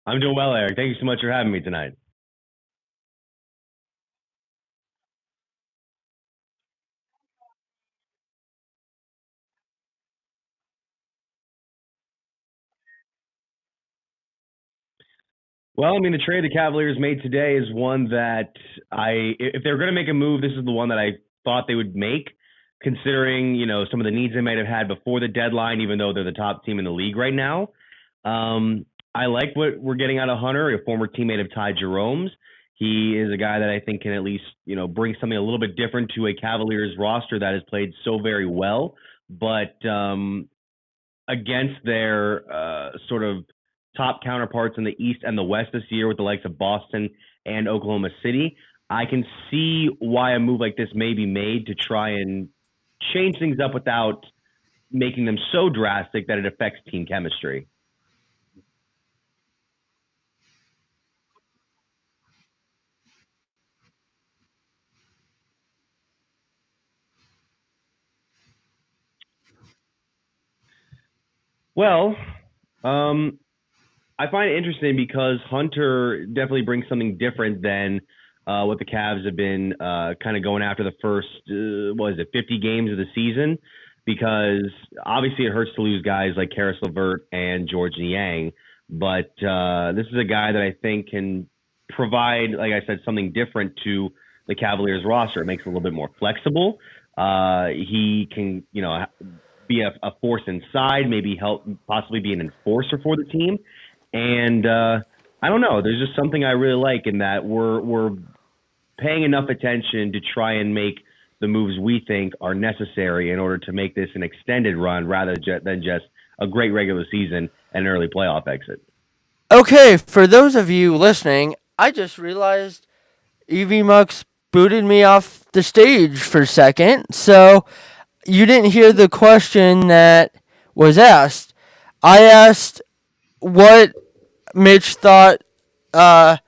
I'm doing well, Eric. Thank you so much for having me tonight. Well, I mean, the trade the Cavaliers made today is one that if they were going to make a move, this is the one that I thought they would make, considering, some of the needs they might have had before the deadline, even though they're the top team in the league right now. I like what we're getting out of Hunter, a former teammate of Ty Jerome's. He is a guy that I think can at least, bring something a little bit different to a Cavaliers roster that has played so very well. But against their sort of top counterparts in the East and the West this year with the likes of Boston and Oklahoma City. I can see why a move like this may be made to try and change things up without making them so drastic that it affects team chemistry. Well, um, I find it interesting because Hunter definitely brings something different than what the Cavs have been kind of going after the first, what is it, 50 games of the season. Because obviously it hurts to lose guys like Karis LeVert and George Niang, but this is a guy that I think can provide, like I said, something different to the Cavaliers roster. It makes it a little bit more flexible. He can, be a force inside, maybe help possibly be an enforcer for the team. And I don't know. There's just something I really like in that we're paying enough attention to try and make the moves we think are necessary in order to make this an extended run rather than just a great regular season and an early playoff exit. Okay, for those of you listening, I just realized EV booted me off the stage for a second, so you didn't hear the question that was asked. I asked what Mitch thought the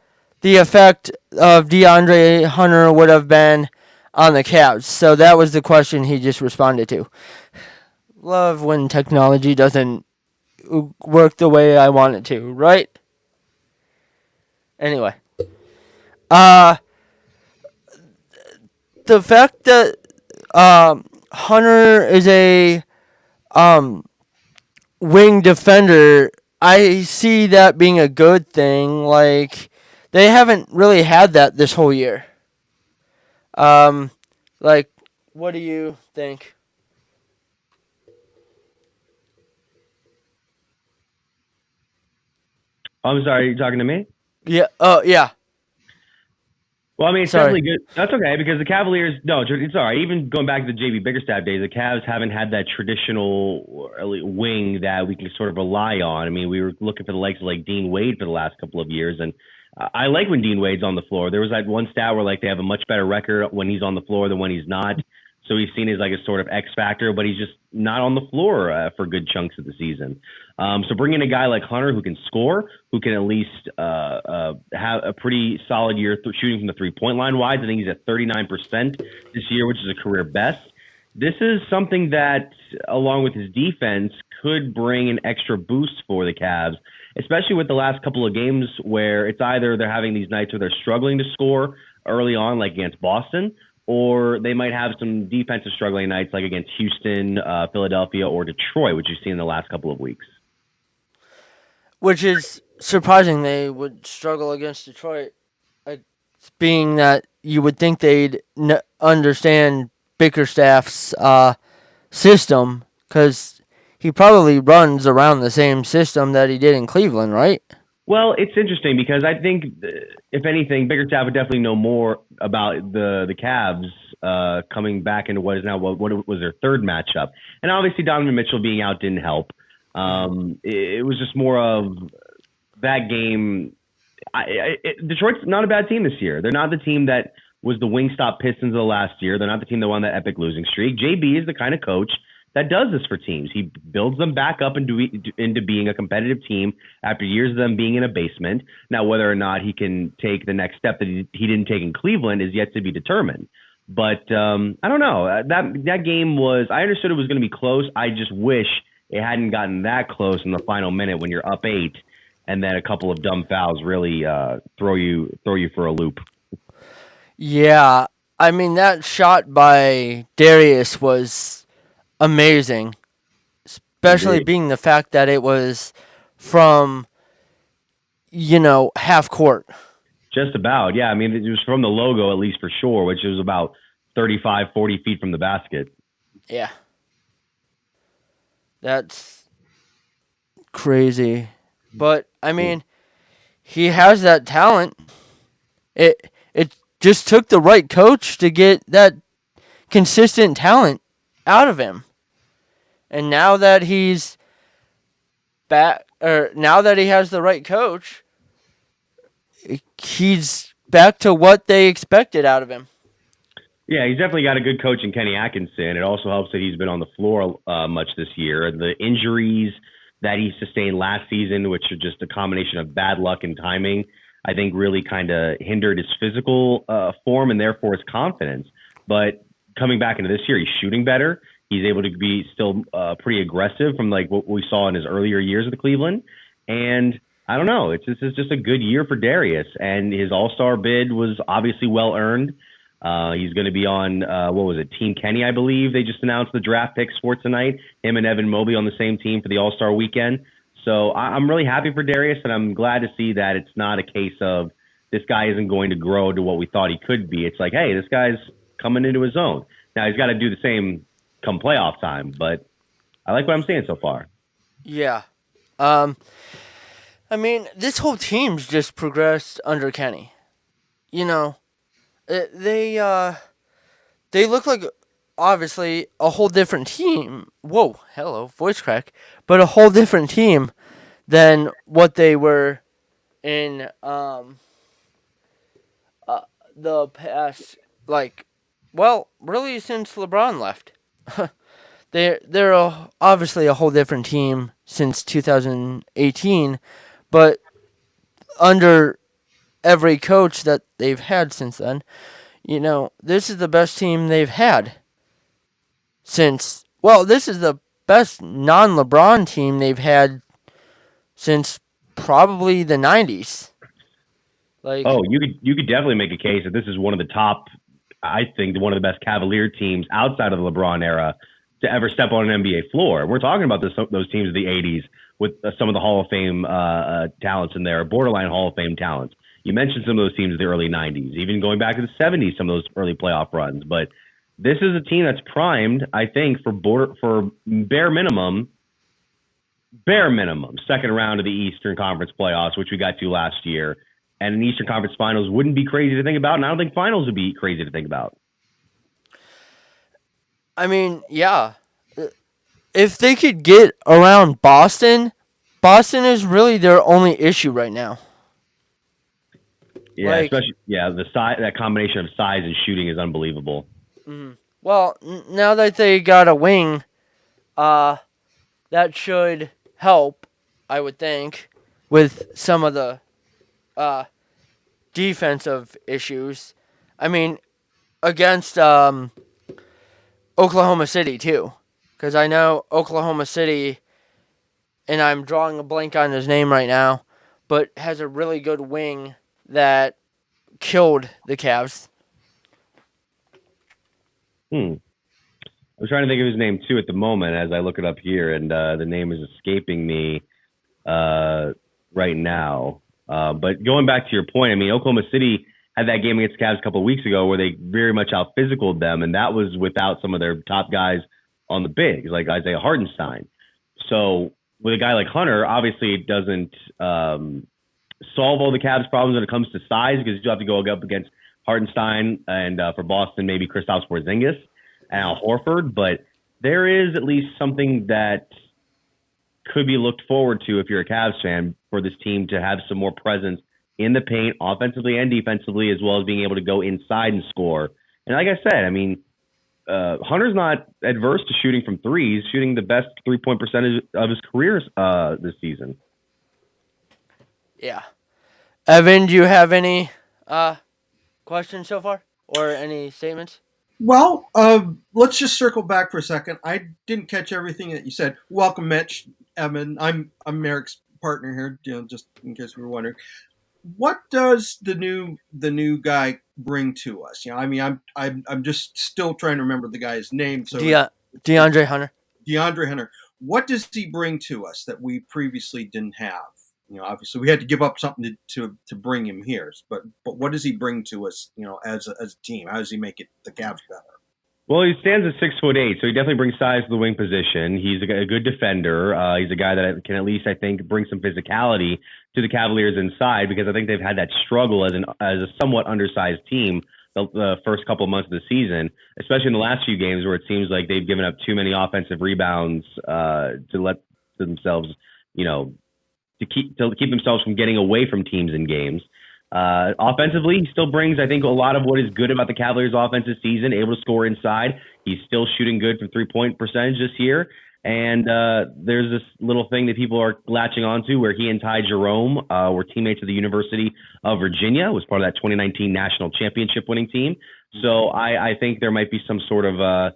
effect of DeAndre Hunter would have been on the Cavs. So that was the question he just responded to. Love when technology doesn't work the way I want it to, right? Anyway, uh, the fact that Hunter is a um, wing defender, I see that being a good thing. Like, they haven't really had that this whole year. Um, like, what do you think? I'm sorry, you talking to me? Yeah. Oh, yeah. Well, I mean, it's Sorry. definitely good. That's okay because the Cavaliers, no, it's all right. Even going back to the JV Bickerstaff days, the Cavs haven't had that traditional wing that we can sort of rely on. I mean, we were looking for the likes of like Dean Wade for the last couple of years, and I like when Dean Wade's on the floor. There was that one stat where like they have a much better record when he's on the floor than when he's not. So he's seen as like a sort of X factor, but he's just not on the floor for good chunks of the season. So bringing a guy like Hunter who can score, who can at least have a pretty solid year shooting from the 3-point line wise. I think he's at 39% this year, which is a career best. This is something that, along with his defense, could bring an extra boost for the Cavs, especially with the last couple of games where it's either they're having these nights where they're struggling to score early on, like against Boston, or they might have some defensive struggling nights like against Houston, Philadelphia, or Detroit, which you've seen in the last couple of weeks. Which is surprising they would struggle against Detroit, uh, being that you would think they'd understand Bickerstaff's system, because he probably runs around the same system that he did in Cleveland, right? Well, it's interesting because I think, if anything, Bickerstaff would definitely know more about the Cavs coming back into what is now what was their third matchup, and obviously Donovan Mitchell being out didn't help. It was just more of that game. Detroit's not a bad team this year. They're not the team that was the Wingstop Pistons of the last year. They're not the team that won that epic losing streak. JB is the kind of coach that does this for teams. He builds them back up into being a competitive team after years of them being in a basement. Now, whether or not he can take the next step that he didn't take in Cleveland is yet to be determined. But I don't know. That game was. I understood it was going to be close. I just wish it hadn't gotten that close in the final minute when you're up eight and then a couple of dumb fouls really throw you for a loop. Yeah, I mean that shot by Darius was amazing, especially Agreed. being the fact that it was from half court. Just about, yeah. I mean, it was from the logo at least for sure, which is about 35, 40 feet from the basket. Yeah, that's crazy. But I mean, he has that talent. It just took the right coach to get that consistent talent out of him. And now that he's back, or now that he has the right coach, he's back to what they expected out of him. Yeah, he's definitely got a good coach in Kenny Atkinson. It also helps that he's been on the floor much this year. The injuries that he sustained last season, which are just a combination of bad luck and timing, I think really kind of hindered his physical form and therefore his confidence. But coming back into this year, he's shooting better. He's able to be still pretty aggressive from like what we saw in his earlier years with Cleveland. And I don't know, this is just a good year for Darius. And his All-Star bid was obviously well earned. He's going to be on, what was it, Team Kenny, I believe. They just announced the draft picks for tonight. Him and Evan Mobley on the same team for the All-Star weekend. So I'm really happy for Darius, and I'm glad to see that it's not a case of this guy isn't going to grow to what we thought he could be. It's like, hey, this guy's coming into his own. Now, he's got to do the same come playoff time, but I like what I'm seeing so far. Yeah. I mean, this whole team's just progressed under Kenny. They look like obviously a whole different team. Whoa, hello, voice crack. But a whole different team than what they were in the past, really since LeBron left. They're obviously a whole different team since 2018, but under every coach that they've had since then, this is the best team they've had since. Well, this is the best non-LeBron team they've had since probably the 90s. You could definitely make a case that this is one of the top, I think, one of the best Cavalier teams outside of the LeBron era to ever step on an NBA floor. We're talking about those teams of the 80s with some of the Hall of Fame talents in there, borderline Hall of Fame talents. You mentioned some of those teams of the early 90s, even going back to the 70s, some of those early playoff runs. But this is a team that's primed, I think, for bare minimum, second round of the Eastern Conference playoffs, which we got to last year. And an Eastern Conference Finals wouldn't be crazy to think about, and I don't think Finals would be crazy to think about. I mean, yeah. If they could get around Boston is really their only issue right now. Yeah, especially the size, that combination of size and shooting is unbelievable. Mm-hmm. Well, now that they got a wing, that should help, I would think, with some of the defensive issues. I mean, against Oklahoma City too, because I know Oklahoma City, and I'm drawing a blank on his name right now, but has a really good wing that killed the Cavs. I'm trying to think of his name too at the moment as I look it up here, and the name is escaping me right now. But going back to your point, I mean, Oklahoma City had that game against the Cavs a couple of weeks ago where they very much out-physicaled them, and that was without some of their top guys on the bigs, like Isaiah Hartenstein. So with a guy like Hunter, obviously it doesn't solve all the Cavs' problems when it comes to size, because you have to go up against Hartenstein and for Boston, maybe Kristaps Porzingis and Al Horford. But there is at least something that could be looked forward to if you're a Cavs fan for this team to have some more presence in the paint, offensively and defensively, as well as being able to go inside and score. And like I said, I mean, Hunter's not adverse to shooting from threes, shooting the best 3-point percentage of his career this season. Yeah. Evan, do you have any questions so far or any statements? Well, let's just circle back for a second. I didn't catch everything that you said. Welcome, Mitch, Evan. I'm Eric's partner here, just in case we were wondering. What does the new guy bring to us? I mean, I'm just still trying to remember the guy's name. So DeAndre Hunter. DeAndre Hunter. What does he bring to us that we previously didn't have? Obviously we had to give up something to bring him here, but what does he bring to us? As a team, how does he make it the Cavs better? Well, he stands at 6'8", so he definitely brings size to the wing position. He's a good defender. He's a guy that can at least, I think, bring some physicality to the Cavaliers inside, because I think they've had that struggle as a somewhat undersized team the first couple of months of the season, especially in the last few games where it seems like they've given up too many offensive rebounds to let themselves, to keep themselves from getting away from teams in games. Offensively, he still brings, I think, a lot of what is good about the Cavaliers' offense this season, able to score inside. He's still shooting good from three-point percentage this year. And there's this little thing that people are latching onto where he and Ty Jerome were teammates at the University of Virginia, was part of that 2019 national championship winning team. So I think there might be some sort of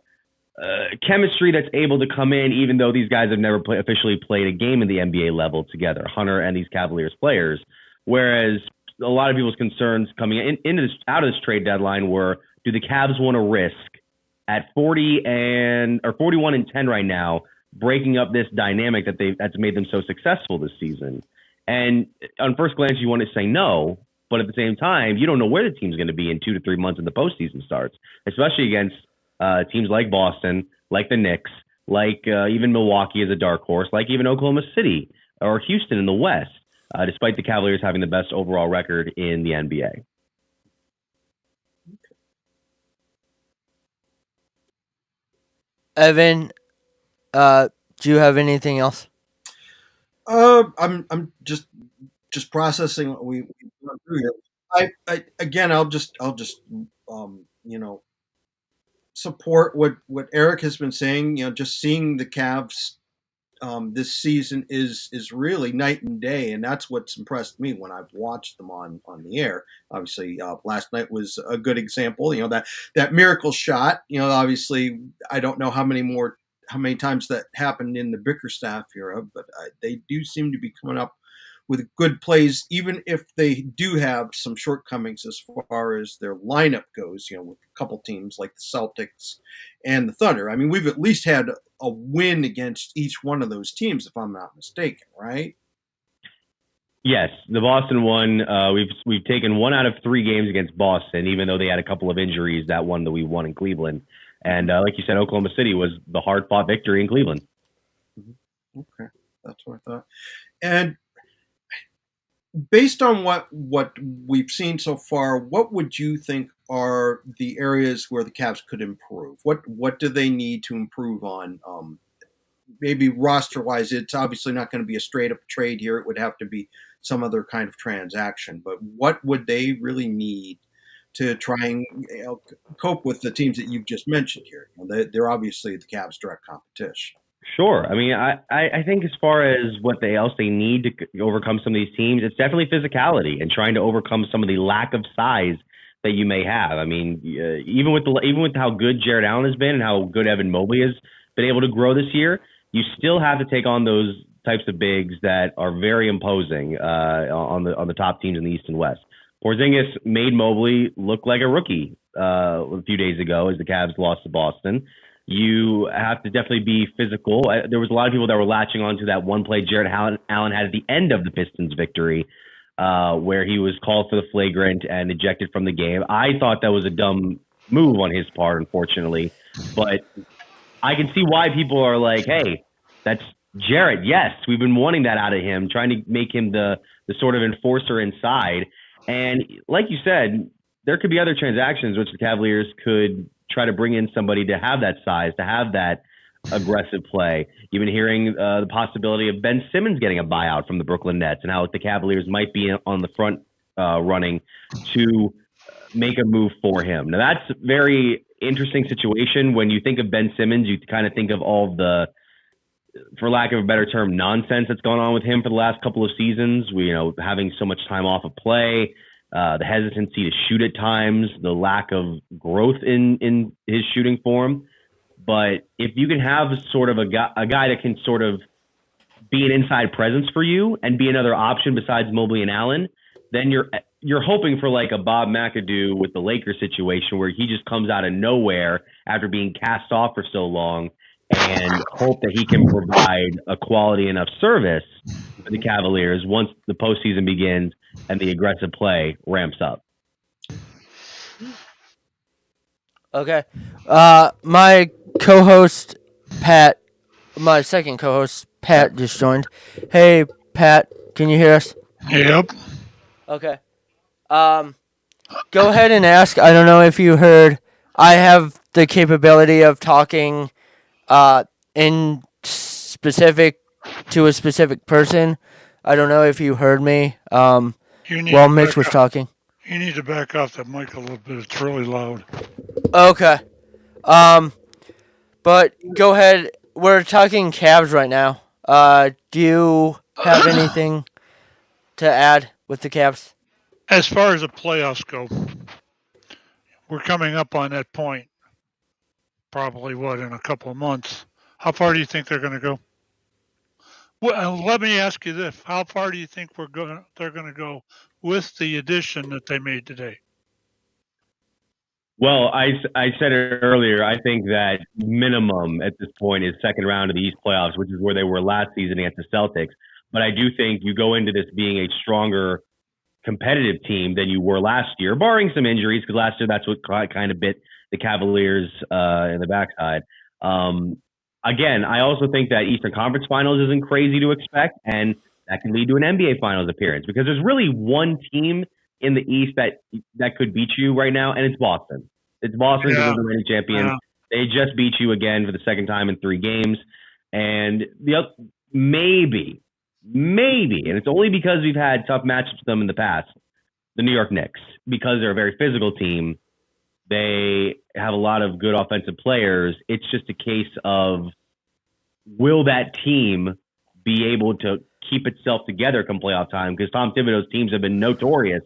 chemistry that's able to come in, even though these guys have never officially played a game in the NBA level together, Hunter and these Cavaliers players. Whereas a lot of people's concerns coming out of this trade deadline were, do the Cavs want to risk at 41-10 right now, breaking up this dynamic that's made them so successful this season? And on first glance, you want to say no, but at the same time, you don't know where the team's going to be in 2 to 3 months in the postseason starts, especially against teams like Boston, like the Knicks, like even Milwaukee as a dark horse, like even Oklahoma City or Houston in the West. Despite the Cavaliers having the best overall record in the NBA. Evan, do you have anything else? I'm just processing what we went through here. I'll just support what Eric has been saying. Just seeing the Cavs this season is really night and day, and that's what's impressed me when I've watched them on the air. Obviously, last night was a good example. That miracle shot. Obviously, I don't know how many times that happened in the Bickerstaff era, but they do seem to be coming up with good plays, even if they do have some shortcomings as far as their lineup goes, with a couple teams like the Celtics and the Thunder. I mean, we've at least had a win against each one of those teams, if I'm not mistaken, right? Yes, the Boston one, we've taken 1 out of 3 games against Boston, even though they had a couple of injuries, that one that we won in Cleveland. And like you said, Oklahoma City was the hard-fought victory in Cleveland. Mm-hmm. Okay, that's what I thought. And based on what we've seen so far, what would you think are the areas where the Cavs could improve? What do they need to improve on? Maybe roster-wise, it's obviously not going to be a straight-up trade here. It would have to be some other kind of transaction. But what would they really need to try and cope with the teams that you've just mentioned here? They're obviously the Cavs' direct competition. Sure. I mean, I think as far as what else they need to overcome some of these teams, it's definitely physicality and trying to overcome some of the lack of size that you may have. I mean, even with how good Jarrett Allen has been and how good Evan Mobley has been able to grow this year, you still have to take on those types of bigs that are very imposing on the top teams in the East and West. Porzingis made Mobley look like a rookie a few days ago as the Cavs lost to Boston. You have to definitely be physical. There was a lot of people that were latching onto that one play Jarrett Allen had at the end of the Pistons victory where he was called for the flagrant and ejected from the game. I thought that was a dumb move on his part, unfortunately. But I can see why people are like, hey, that's Jarrett. Yes, we've been wanting that out of him, trying to make him the sort of enforcer inside. And like you said, there could be other transactions which the Cavaliers could try to bring in somebody to have that size, to have that aggressive play. You've been hearing the possibility of Ben Simmons getting a buyout from the Brooklyn Nets and how the Cavaliers might be on the front running to make a move for him. Now, that's a very interesting situation. When you think of Ben Simmons, you kind of think of all the, for lack of a better term, nonsense that's gone on with him for the last couple of seasons. Having so much time off of play, the hesitancy to shoot at times, the lack of growth in his shooting form. But if you can have sort of a guy that can sort of be an inside presence for you and be another option besides Mobley and Allen, then you're hoping for like a Bob McAdoo with the Lakers situation where he just comes out of nowhere after being cast off for so long and hope that he can provide a quality enough service for the Cavaliers once the postseason begins and the aggressive play ramps up. Okay. My co-host, Pat, my second co-host, Pat, just joined. Hey, Pat, can you hear us? Yep. Okay. Go ahead and ask. I don't know if you heard. I have the capability of talking in specific to a specific person. I don't know if you heard me while Mitch was talking. You need to back off that mic a little bit. It's really loud. Okay. But go ahead. We're talking Cavs right now. Do you have anything to add with the Cavs? As far as the playoffs go, we're coming up on that point. Probably in a couple of months. How far do you think they're going to go? Well, let me ask you this: how far do you think they're going to go with the addition that they made today? Well, I said it earlier. I think that minimum at this point is second round of the East playoffs, which is where they were last season against the Celtics. But I do think you go into this being a stronger competitive team than you were last year, barring some injuries, because last year that's what kind of bit the Cavaliers in the backside. Again, I also think that Eastern Conference Finals isn't crazy to expect, and that can lead to an NBA Finals appearance because there's really one team in the East that could beat you right now, and it's Boston. It's Boston because they're the reigning champions. Yeah. They just beat you again for the second time in 3 games, and maybe, and it's only because we've had tough matchups with them in the past, the New York Knicks, because they're a very physical team. They have a lot of good offensive players. It's just a case of, will that team be able to keep itself together come playoff time? Because Tom Thibodeau's teams have been notorious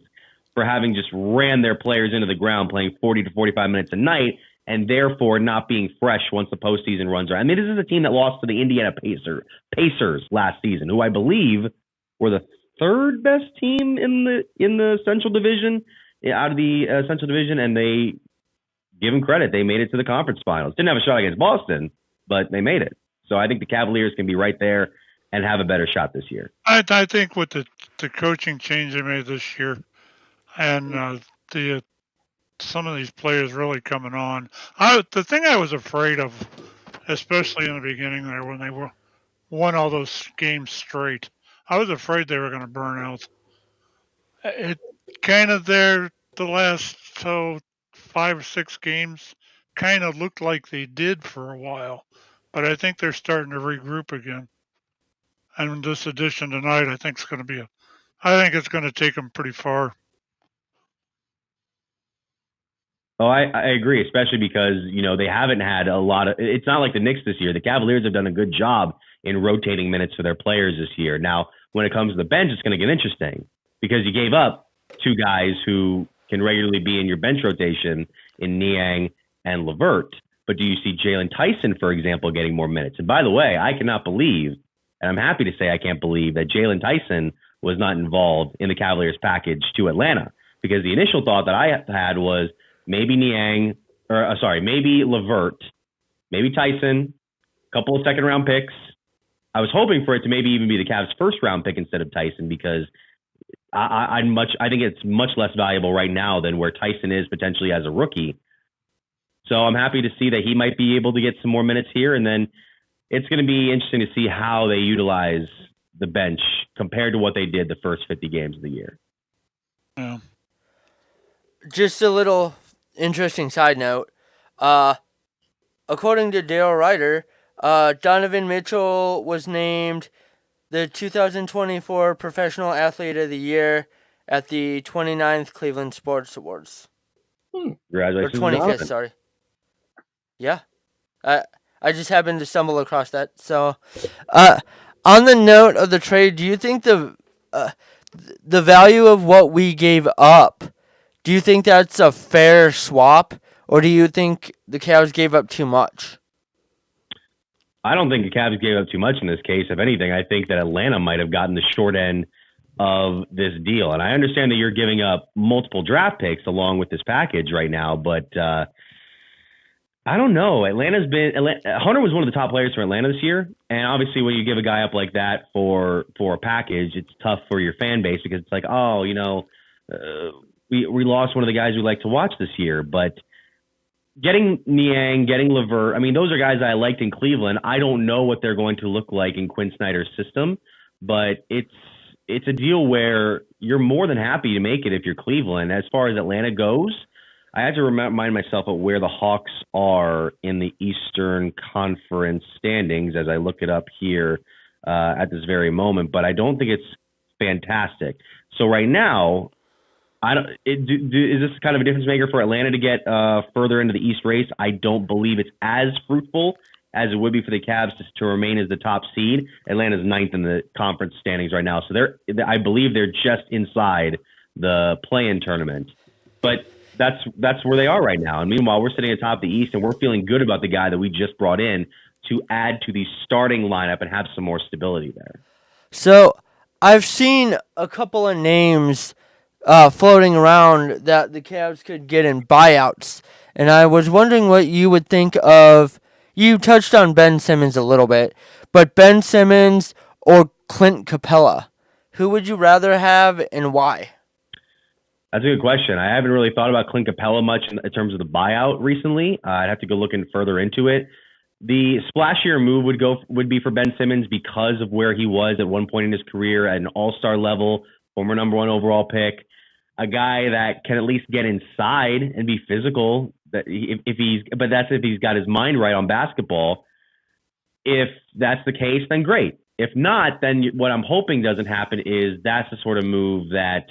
for having just ran their players into the ground, playing 40 to 45 minutes a night, and therefore not being fresh once the postseason runs around. I mean, this is a team that lost to the Indiana Pacers last season, who I believe were the 3rd best team in the Central Division, out of the Central Division, and they give them credit. They made it to the conference finals. Didn't have a shot against Boston, but they made it. So I think the Cavaliers can be right there and have a better shot this year. I think with the coaching change they made this year and some of these players really coming on, the thing I was afraid of, especially in the beginning there when they won all those games straight, I was afraid they were going to burn out. It kind of the last 5 or 6 games kind of looked like they did for a while, but I think they're starting to regroup again. And this edition tonight, I think it's going to take them pretty far. Oh, I agree, especially because, they haven't had a lot of – it's not like the Knicks this year. The Cavaliers have done a good job in rotating minutes for their players this year. Now, when it comes to the bench, it's going to get interesting because you gave up 2 guys who can regularly be in your bench rotation in Niang and LeVert. But do you see Jalen Tyson, for example, getting more minutes? And by the way, I cannot believe, and I'm happy to say I can't believe, that Jalen Tyson was not involved in the Cavaliers package to Atlanta, because the initial thought that I had was maybe maybe LeVert, maybe Tyson, a couple of second-round picks. I was hoping for it to maybe even be the Cavs' first-round pick instead of Tyson, because I think it's much less valuable right now than where Tyson is potentially as a rookie. So I'm happy to see that he might be able to get some more minutes here, and then it's going to be interesting to see how they utilize the bench compared to what they did the first 50 games of the year. Yeah. Just a little interesting side note. According to Dale Ryder, Donovan Mitchell was named the 2024 Professional Athlete of the Year at the 29th Cleveland Sports Awards. Congratulations. Or 25th, sorry. Yeah. I just happened to stumble across that. So, on the note of the trade, do you think the value of what we gave up, do you think that's a fair swap, or do you think the Cavs gave up too much? I don't think the Cavs gave up too much in this case. If anything, I think that Atlanta might have gotten the short end of this deal. And I understand that you're giving up multiple draft picks along with this package right now, but I don't know. Hunter was one of the top players for Atlanta this year, and obviously when you give a guy up like that for a package, it's tough for your fan base because it's like, oh, we lost one of the guys we like to watch this year. But getting Niang, getting LeVert, I mean, those are guys I liked in Cleveland. I don't know what they're going to look like in Quinn Snyder's system, but it's a deal where you're more than happy to make it if you're Cleveland. As far as Atlanta goes, I had to remind myself of where the Hawks are in the Eastern Conference standings as I look it up here at this very moment, but I don't think it's fantastic. So right now, is this kind of a difference maker for Atlanta to get further into the East race? I don't believe it's as fruitful as it would be for the Cavs to remain as the top seed. Atlanta's ninth in the conference standings right now, so I believe they're just inside the play-in tournament. But that's where they are right now. And meanwhile, we're sitting atop the East, and we're feeling good about the guy that we just brought in to add to the starting lineup and have some more stability there. So I've seen a couple of names floating around that the Cavs could get in buyouts, and I was wondering what you would think of. You touched on Ben Simmons a little bit, but Ben Simmons or Clint Capella, who would you rather have and why? That's a good question. I haven't really thought about Clint Capella much in terms of the buyout recently. I'd have to go looking further into it. The splashier move would be for Ben Simmons because of where he was at one point in his career at an all-star level, former number 1 overall pick, a guy that can at least get inside and be physical. But that's if he's got his mind right on basketball. If that's the case, then great. If not, then what I'm hoping doesn't happen is that's the sort of move that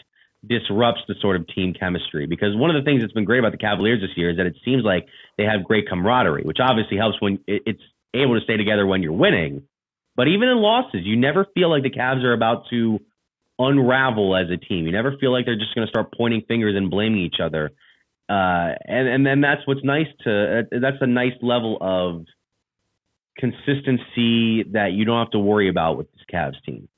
disrupts the sort of team chemistry. Because one of the things that's been great about the Cavaliers this year is that it seems like they have great camaraderie, which obviously helps when it's able to stay together when you're winning. But even in losses, you never feel like the Cavs are about to unravel as a team. You never feel like they're just going to start pointing fingers and blaming each other. And then that's what's nice that's a nice level of consistency that you don't have to worry about with this Cavs team.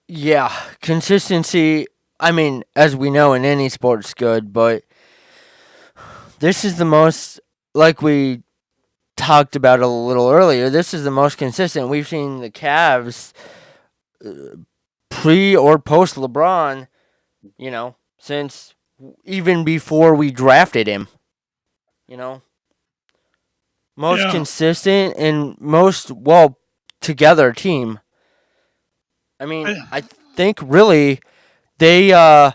Yeah, consistency, I mean, as we know in any sport's good, but this is the most, like we talked about a little earlier, this is the most consistent we've seen the Cavs pre or post LeBron, since even before we drafted him, most consistent and most together team. I mean, I think really they're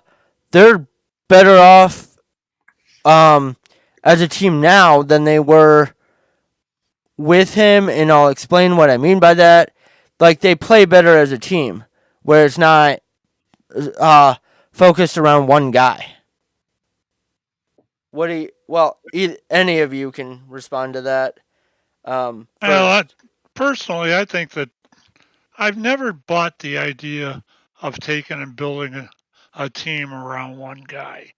better off as a team now than they were with him, and I'll explain what I mean by that. Like, they play better as a team, where it's not focused around one guy. Any of you can respond to that. Personally, I think that I've never bought the idea of taking and building a team around one guy.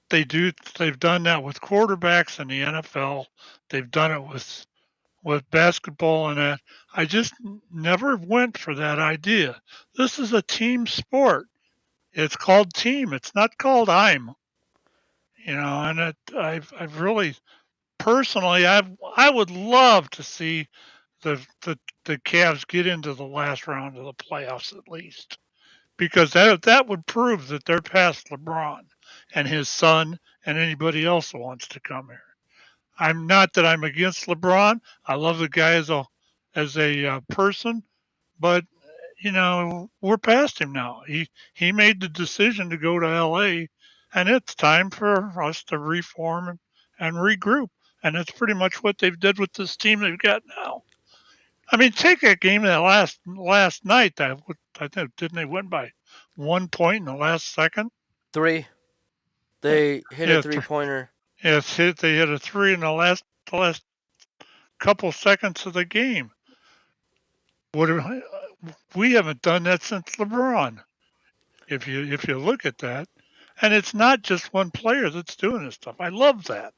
They've done that with quarterbacks in the NFL. They've done it with basketball and that. I just never went for that idea. This is a team sport. It's called team. It's not called I'm. And I've really personally, I would love to see the Cavs get into the last round of the playoffs at least, because that would prove that they're past LeBron and his son and anybody else that wants to come here. I'm not that I'm against LeBron. I love the guy as a person, but we're past him now. He made the decision to go to LA, and it's time for us to reform and regroup. And that's pretty much what they've did with this team they've got now. I mean, take that game that last night. I think didn't they win by 1 point in the last second? 3. They hit a 3-pointer. Yes, they hit a 3 in the last couple seconds of the game. We haven't done that since LeBron. If you look at that, and it's not just one player that's doing this stuff. I love that.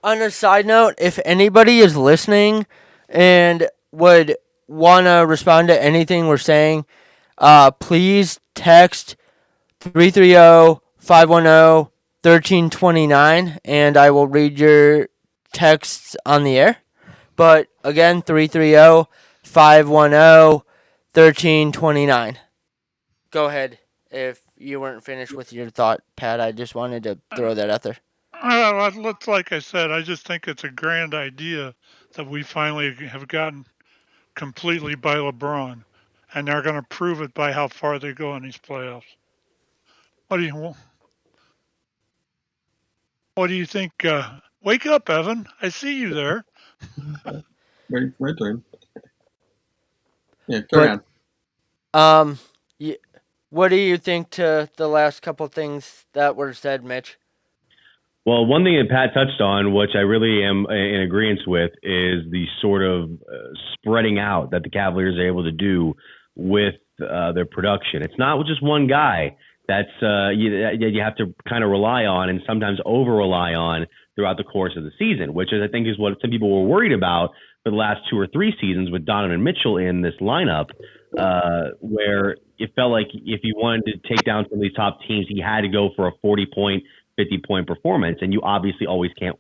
On a side note, if anybody is listening and would want to respond to anything we're saying, please text 330-510-1329 and I will read your texts on the air. But again, 330-510-1329. Go ahead if you weren't finished with your thought, Pat. I just wanted to throw that out there. Like I said, I just think it's a grand idea that we finally have gotten completely by LeBron, and they're going to prove it by how far they go in these playoffs. What do you think? Wake up, Evan! I see you there. My turn. Yeah, carry on. What do you think to the last couple things that were said, Mitch? Well, one thing that Pat touched on, which I really am in agreement with, is the sort of spreading out that the Cavaliers are able to do with their production. It's not just one guy that's you have to kind of rely on and sometimes over-rely on throughout the course of the season, which I think is what some people were worried about for the last 2 or 3 seasons with Donovan Mitchell in this lineup, where it felt like if he wanted to take down some of these top teams, he had to go for a 40-point, 50-point performance, and you obviously can't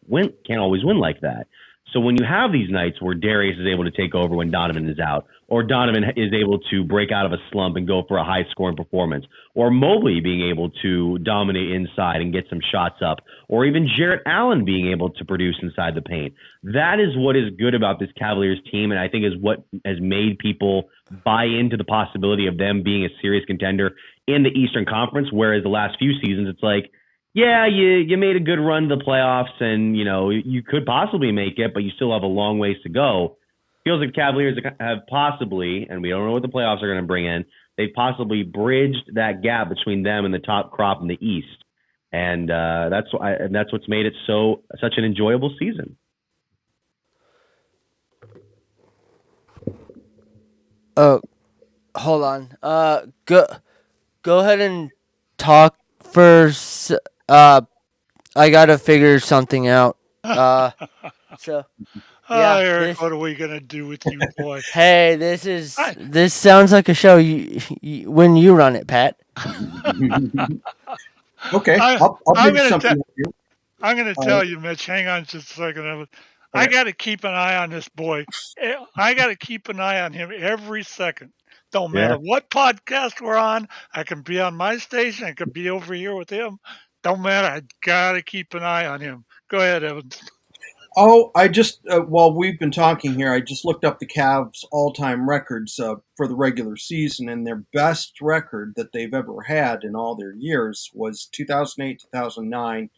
always win like that. So when you have these nights where Darius is able to take over when Donovan is out, or Donovan is able to break out of a slump and go for a high-scoring performance, or Mobley being able to dominate inside and get some shots up, or even Jarrett Allen being able to produce inside the paint, that is what is good about this Cavaliers team, and I think is what has made people buy into the possibility of them being a serious contender in the Eastern Conference, whereas the last few seasons it's like, yeah, you made a good run to the playoffs, and you could possibly make it, but you still have a long ways to go. Feels like Cavaliers have possibly, and we don't know what the playoffs are going to bring in, they've possibly bridged that gap between them and the top crop in the East, and that's what's made it such an enjoyable season. Oh, hold on. Go ahead and talk first. I gotta figure something out. Eric, what are we gonna do with you, boy? Hey, this sounds like a show when you run it, Pat. Okay, I'll do something. I'm gonna tell you, Mitch. Hang on just a second. I got to keep an eye on this boy. I got to keep an eye on him every second. Don't matter what podcast we're on. I can be on my station. I could be over here with him. Don't matter. I got to keep an eye on him. Go ahead, Evan. Oh, I just, while we've been talking here, I just looked up the Cavs' all-time records for the regular season, and their best record that they've ever had in all their years was 2008-2009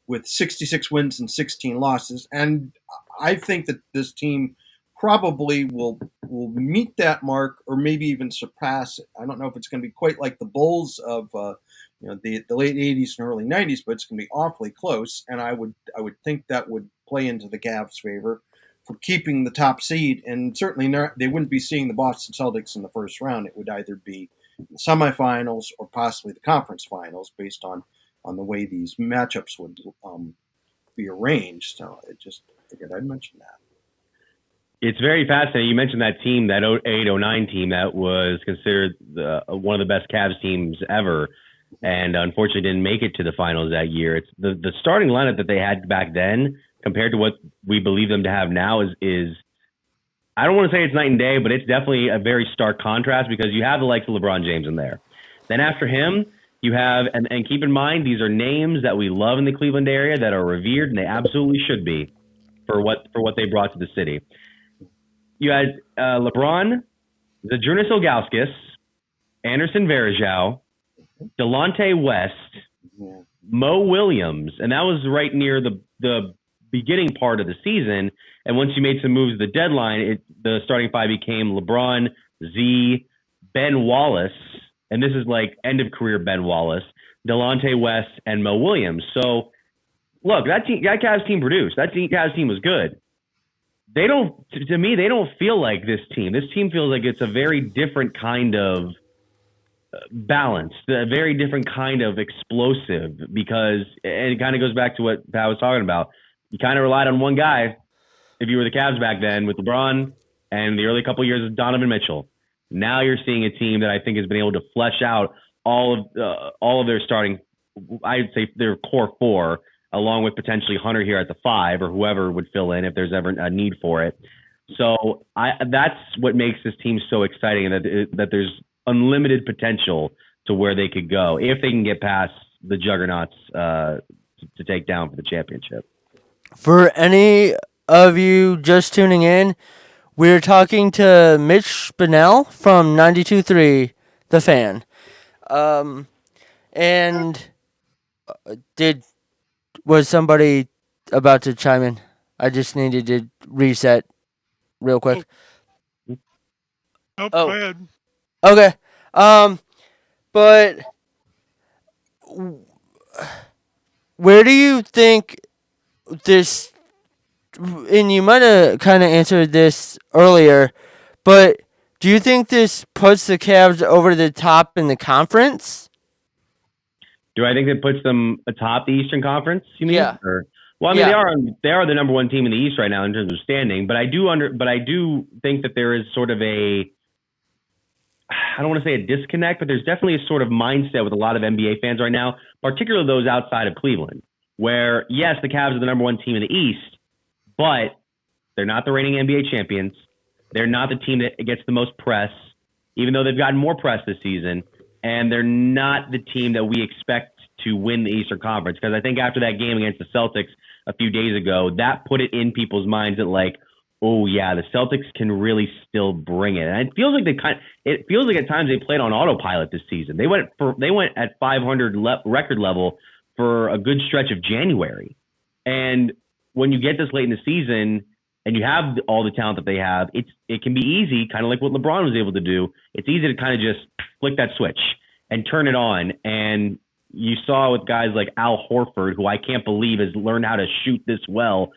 with 66 wins and 16 losses. And I think that this team probably will meet that mark or maybe even surpass it. I don't know if it's going to be quite like the Bulls of the late 80s and early 90s, but it's going to be awfully close. And I would think that would play into the Cavs' favor for keeping the top seed. And certainly they wouldn't be seeing the Boston Celtics in the first round. It would either be the semifinals or possibly the conference finals based on the way these matchups would be arranged. So I just figured I'd mention that. It's very fascinating. You mentioned that team, that 08-09 team that was considered one of the best Cavs teams ever, and unfortunately didn't make it to the finals that year. It's the starting lineup that they had back then compared to what we believe them to have now is I don't want to say it's night and day, but it's definitely a very stark contrast because you have the likes of LeBron James in there. Then after him, you have, and keep in mind, these are names that we love in the Cleveland area that are revered, and they absolutely should be for what they brought to the city. You had LeBron, Zydrunas Ilgauskas, Anderson Varejao, Delonte West, Mo Williams, and that was right near the beginning part of the season. And once you made some moves at the deadline, the starting five became LeBron, Z, Ben Wallace, and this is like end of career Ben Wallace, Delonte West, and Mo Williams. So, look, that Cavs team produced. That Cavs team was good. To me, they don't feel like this team. This team feels like it's a very different kind of balanced, a very different kind of explosive, because and it kind of goes back to what Pat was talking about. you kind of relied on one guy if you were the Cavs back then with LeBron and the early couple of years of Donovan Mitchell. Now you're seeing a team that I think has been able to flesh out all of their starting, I'd say their core four, along with potentially Hunter here at the 5 or whoever would fill in if there's ever a need for it. So that's what makes this team so exciting, and that there's unlimited potential to where they could go if they can get past the juggernauts to take down for the championship. For any of you just tuning in, we're talking to Mitch Spinell from 92.3 The Fan. And was somebody about to chime in? I just needed to reset real quick. Nope, go ahead. Okay. But where do you think this, and you might have kind of answered this earlier, but do you think this puts the Cavs over the top in the conference? Do I think that puts them atop the Eastern Conference? You mean? Yeah. Well, I mean, they are the number one team in the East right now in terms of standing, but I do think that there is sort of I don't want to say a disconnect, but there's definitely a sort of mindset with a lot of NBA fans right now, particularly those outside of Cleveland, where yes, the Cavs are the number one team in the East, but they're not the reigning NBA champions. They're not the team that gets the most press, even though they've gotten more press this season. And they're not the team that we expect to win the Eastern Conference. Because I think after that game against the Celtics a few days ago, that put it in people's minds that like, oh yeah, the Celtics can really still bring it. And it feels like at times they played on autopilot this season. They went at 500 record level for a good stretch of January. And when you get this late in the season and you have all the talent that they have, it can be easy, kind of like what LeBron was able to do. It's easy to kind of just flick that switch and turn it on. And you saw with guys like Al Horford, who I can't believe has learned how to shoot this well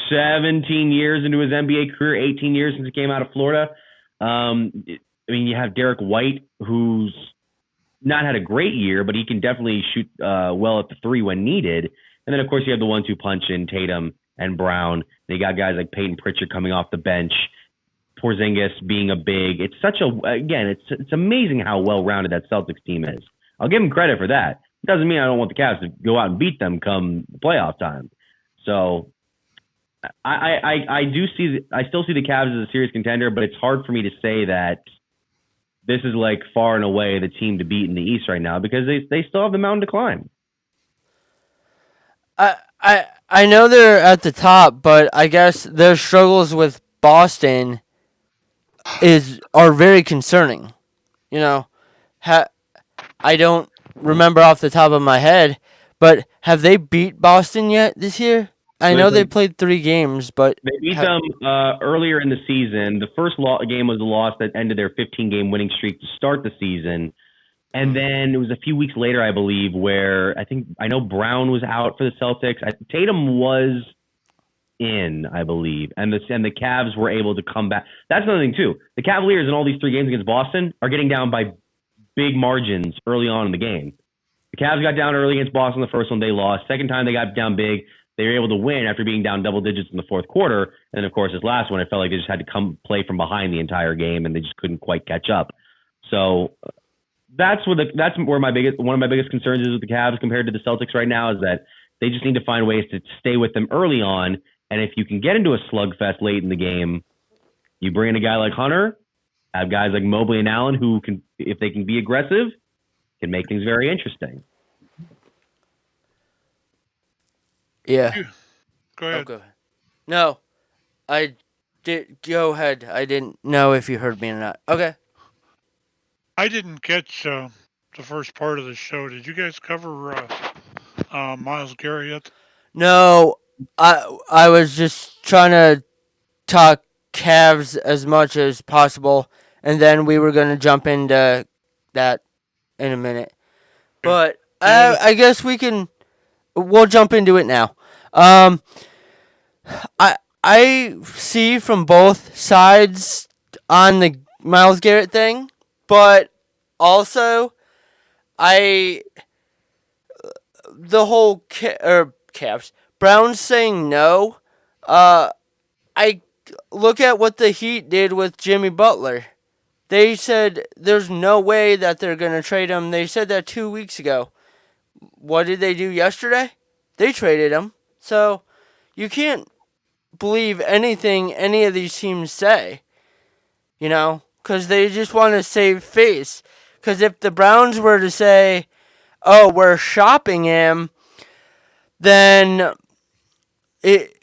17 years into his NBA career, 18 years since he came out of Florida. I mean, you have Derek White, who's not had a great year, but he can definitely shoot well at the 3 when needed. And then, of course, you have the 1-2 punch in Tatum and Brown. They got guys like Peyton Pritchard coming off the bench, Porzingis being a big. It's it's amazing how well-rounded that Celtics team is. I'll give them credit for that. It doesn't mean I don't want the Cavs to go out and beat them come playoff time. So I still see the Cavs as a serious contender, but it's hard for me to say that this is like far and away the team to beat in the East right now because they still have the mountain to climb. I know they're at the top, but I guess their struggles with Boston are very concerning. You know, I don't remember off the top of my head, but have they beat Boston yet this year? I know they played 3 games, but they beat them earlier in the season. The first game was a loss that ended their 15-game winning streak to start the season. And then it was a few weeks later, I believe, where I know Brown was out for the Celtics. Tatum was in, I believe, and the Cavs were able to come back. That's another thing too. The Cavaliers in all these 3 games against Boston are getting down by big margins early on in the game. The Cavs got down early against Boston the first one, they lost. Second time they got down big, they were able to win after being down double digits in the fourth quarter. And then, of course, this last one, it felt like they just had to come play from behind the entire game, and they just couldn't quite catch up. So that's where one of my biggest concerns is with the Cavs compared to the Celtics right now, is that they just need to find ways to stay with them early on. And if you can get into a slugfest late in the game, you bring in a guy like Hunter, have guys like Mobley and Allen who can, if they can be aggressive, can make things very interesting. Yeah. Go ahead. Okay. No, I did. Go ahead. I didn't know if you heard me or not. Okay. I didn't catch the first part of the show. Did you guys cover Myles Garrett yet? No, I was just trying to talk Cavs as much as possible, and then we were going to jump into that in a minute. But I guess we'll jump into it now. I see from both sides on the Myles Garrett thing, but also the whole Cavs Browns saying no, I look at what the Heat did with Jimmy Butler. They said there's no way that they're going to trade him. They said that 2 weeks ago. What did they do yesterday? They traded him. So you can't believe anything any of these teams say, because they just want to save face. Because if the Browns were to say, oh, we're shopping him, then it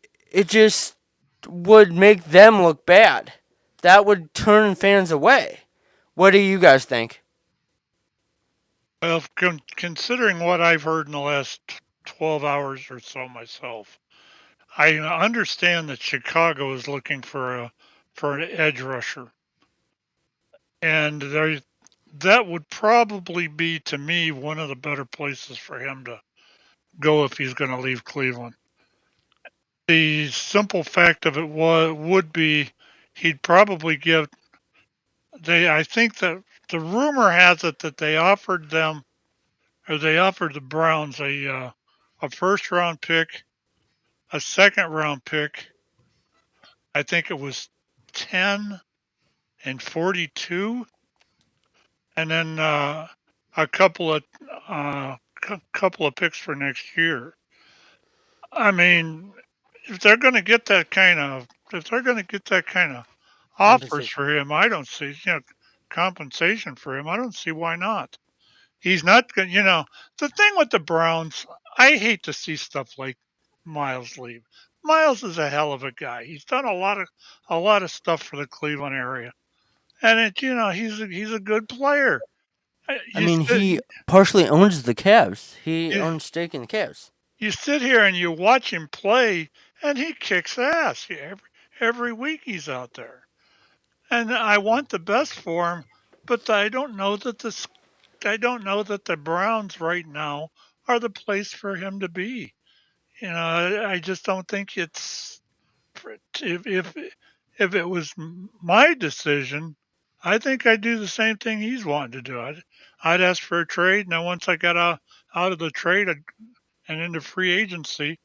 just would make them look bad. That would turn fans away. What do you guys think? Well, considering what I've heard in the last 12 hours or so myself, I understand that Chicago is looking for an edge rusher, and that would probably be, to me, one of the better places for him to go if he's going to leave Cleveland. The simple fact of it would be he'd probably give. I think that the rumor has it that they offered the Browns a first round pick, a second round pick. I think it was 10 and 42, and then a couple of picks for next year. I mean, if they're going to get that kind of offers for him, I don't see compensation for him. I don't see why not. He's not going. The thing with the Browns, I hate to see stuff like Miles leave. Miles is a hell of a guy. He's done a lot of stuff for the Cleveland area, and he's a good player. He partially owns the Cavs. He owns stake in the Cavs. You sit here and you watch him play, and he kicks ass. Every week he's out there, and I want the best for him, but I don't know that the Browns right now are the place for him to be. I just don't think it's. If it was my decision, I think I'd do the same thing he's wanting to do. I'd ask for a trade, and then once I got out of the trade and into free agency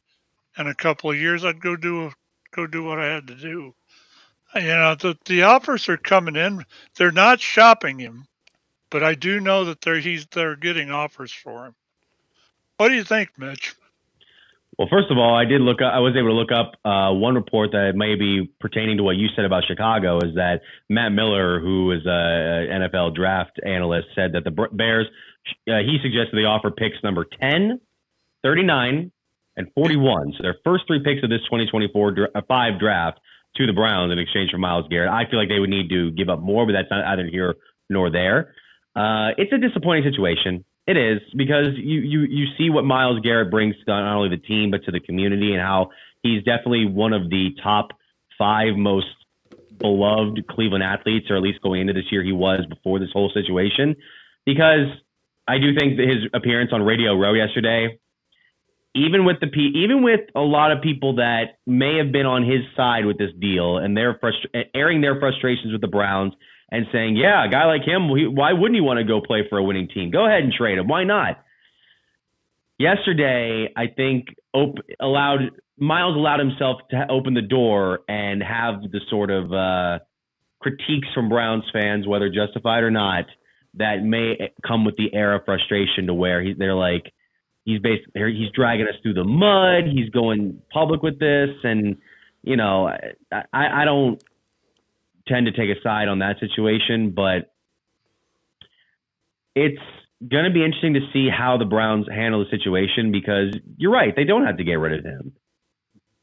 in a couple of years, I'd go do what I had to do. The offers are coming in. They're not shopping him, but I do know that they're getting offers for him. What do you think, Mitch? Well, first of all, I was able to look up one report that may be pertaining to what you said about Chicago, is that Matt Miller, who is a NFL draft analyst, said that the Bears, he suggested they offer picks number 10, 39, and 41. So their first three picks of this 2024 draft to the Browns in exchange for Myles Garrett. I feel like they would need to give up more, but that's not either here nor there. It's a disappointing situation. It is, because you see what Myles Garrett brings to not only the team but to the community, and how he's definitely one of the top 5 most beloved Cleveland athletes, or at least going into this year he was before this whole situation. Because I do think that his appearance on Radio Row yesterday, even with a lot of people that may have been on his side with this deal and airing their frustrations with the Browns, and saying, yeah, a guy like him, why wouldn't he want to go play for a winning team? Go ahead and trade him. Why not? Yesterday, I think Myles allowed himself to open the door and have the sort of critiques from Browns fans, whether justified or not, that may come with the air of frustration, to where they're like, he's dragging us through the mud. He's going public with this. And, I don't tend to take a side on that situation, but it's going to be interesting to see how the Browns handle the situation, because you're right, they don't have to get rid of him.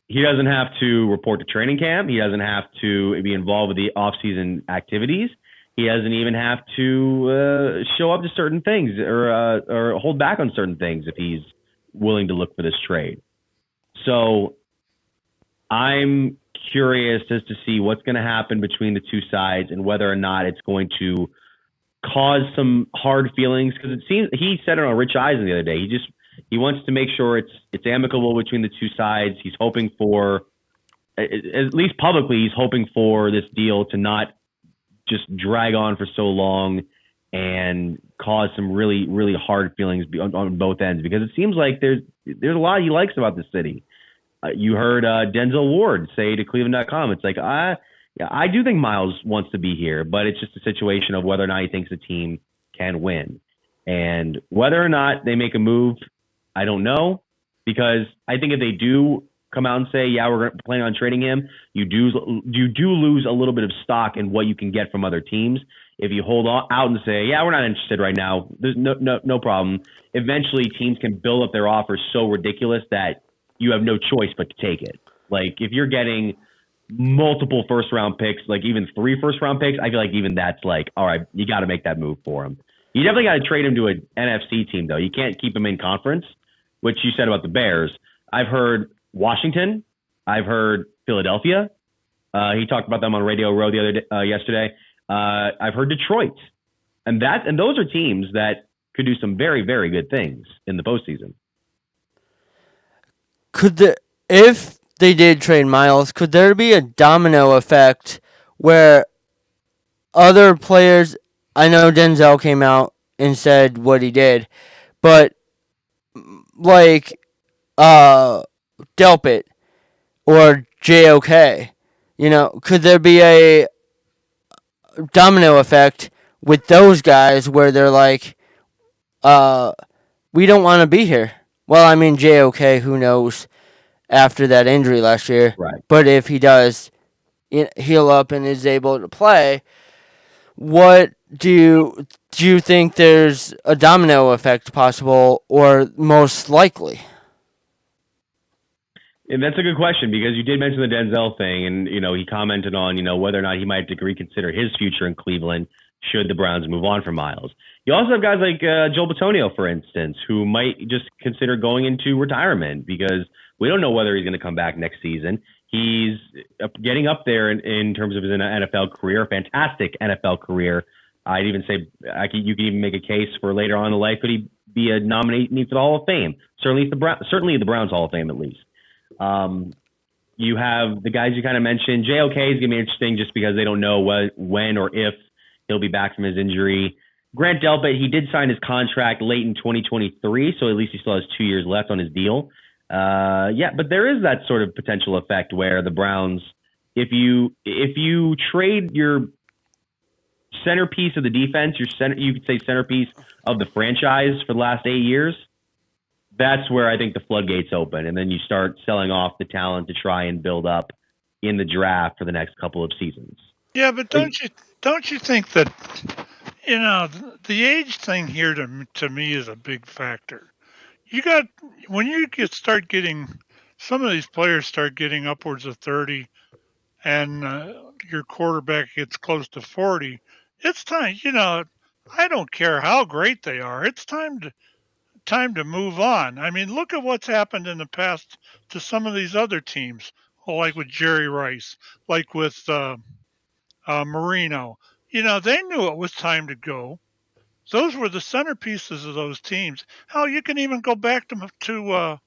He doesn't have to report to training camp. He doesn't have to be involved with the off-season activities. He doesn't even have to show up to certain things or hold back on certain things if he's willing to look for this trade. So I'm curious as to see what's going to happen between the two sides, and whether or not it's going to cause some hard feelings, because it seems he said it on Rich Eisen the other day. He wants to make sure it's amicable between the two sides. He's hoping for, at least publicly, he's hoping for this deal to not just drag on for so long and cause some really, really hard feelings on both ends, because it seems like there's a lot he likes about the city. You heard Denzel Ward say to Cleveland.com, it's like, I do think Miles wants to be here, but it's just a situation of whether or not he thinks the team can win. And whether or not they make a move, I don't know, because I think if they do come out and say, yeah, we're planning on trading him, you do lose a little bit of stock in what you can get from other teams. If you hold out and say, yeah, we're not interested right now, there's no problem. Eventually, teams can build up their offers so ridiculous that you have no choice but to take it. Like, if you're getting multiple first-round picks, like even 3 first-round picks, I feel like even that's like, all right, you got to make that move for him. You definitely got to trade him to an NFC team, though. You can't keep him in conference, which you said about the Bears. I've heard Washington. I've heard Philadelphia. He talked about them on Radio Row yesterday. I've heard Detroit, and those are teams that could do some very, very good things in the postseason. If they did trade Miles, could there be a domino effect where other players? I know Denzel came out and said what he did, but like Delpit or JOK, could there be a domino effect with those guys where they're like, we don't want to be here? Well, I mean, JOK, who knows after that injury last year. Right. But if he does heal up and is able to play, what do you think there's a domino effect possible or most likely? And that's a good question, because you did mention the Denzel thing, and he commented on whether or not he might have to reconsider his future in Cleveland should the Browns move on from Miles. You also have guys like Joel Bitonio, for instance, who might just consider going into retirement because we don't know whether he's going to come back next season. He's getting up there in terms of his NFL career, fantastic NFL career. I'd even say you could even make a case for later on in life could he be a nominee for the Hall of Fame? Certainly the Browns Hall of Fame at least. You have the guys you kind of mentioned. JOK is going to be interesting just because they don't know when or if he'll be back from his injury. Grant Delpit, he did sign his contract late in 2023, so at least he still has 2 years left on his deal. But there is that sort of potential effect where the Browns, if you trade your centerpiece of the defense, you could say centerpiece of the franchise for the last 8 years, that's where I think the floodgates open, and then you start selling off the talent to try and build up in the draft for the next couple of seasons. Yeah, but don't you think that the age thing here to me is a big factor. When you start getting some of these players start getting upwards of 30, and your quarterback gets close to 40, it's time. I don't care how great they are. It's time to move on. I mean, look at what's happened in the past to some of these other teams, like with Jerry Rice, like with Marino. They knew it was time to go. Those were the centerpieces of those teams. Hell, you can even go back to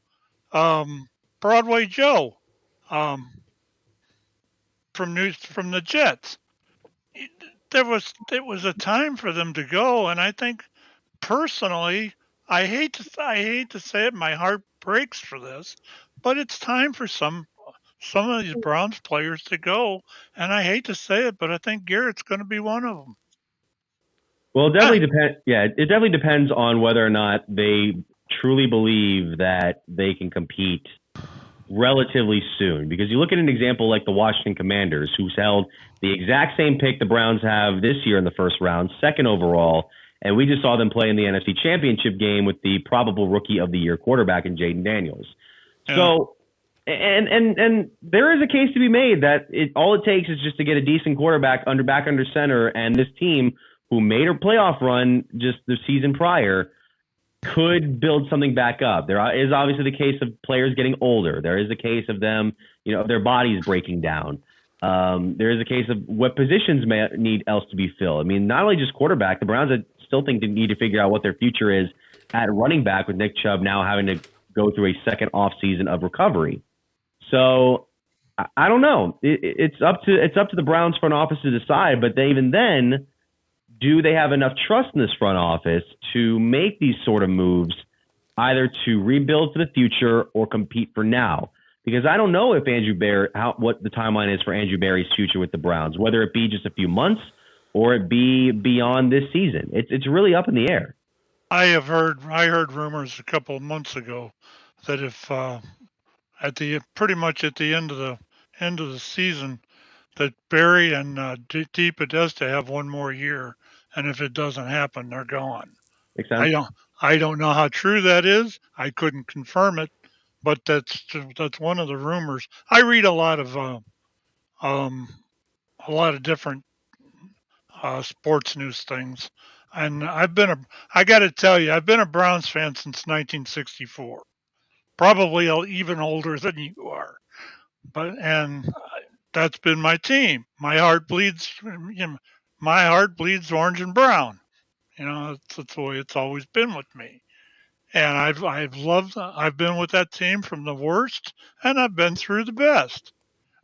Broadway Joe from the Jets. It was a time for them to go, and I think personally, I hate to say it, my heart breaks for this, but it's time for some of these Browns players to go, and I hate to say it, but I think Garrett's going to be one of them. Well, it definitely depends. Yeah, it definitely depends on whether or not they truly believe that they can compete relatively soon. Because you look at an example like the Washington Commanders, who's held the exact same pick the Browns have this year in the first round, 2nd overall, and we just saw them play in the NFC Championship game with the probable Rookie of the Year quarterback in Jaden Daniels. Yeah. So, and there is a case to be made that all it takes is just to get a decent quarterback back under center, and this team, who made a playoff run just the season prior, could build something back up. There is obviously the case of players getting older. There is a case of them, their bodies breaking down. There is a case of what positions may need else to be filled. I mean, not only just quarterback, the Browns still think they need to figure out what their future is at running back, with Nick Chubb now having to go through a second off season of recovery. So I don't know. It's up to the Browns front office to decide, but even then, do they have enough trust in this front office to make these sort of moves, either to rebuild for the future or compete for now? because I don't know if what the timeline is for Andrew Berry's future with the Browns, whether it be just a few months or it be beyond this season. It's really up in the air. I heard rumors a couple of months ago that if pretty much at the end of the season, that Berry and D. Podesta have one more year, and if it doesn't happen, they're gone. Makes sense. I don't know how true that is. I couldn't confirm it, but that's one of the rumors. I read a lot of different sports news things, and I got to tell you, I've been a Browns fan since 1964. Probably even older than you are, and that's been my team. My heart bleeds orange and brown. That's the way it's always been with me. And I've been with that team from the worst, and I've been through the best.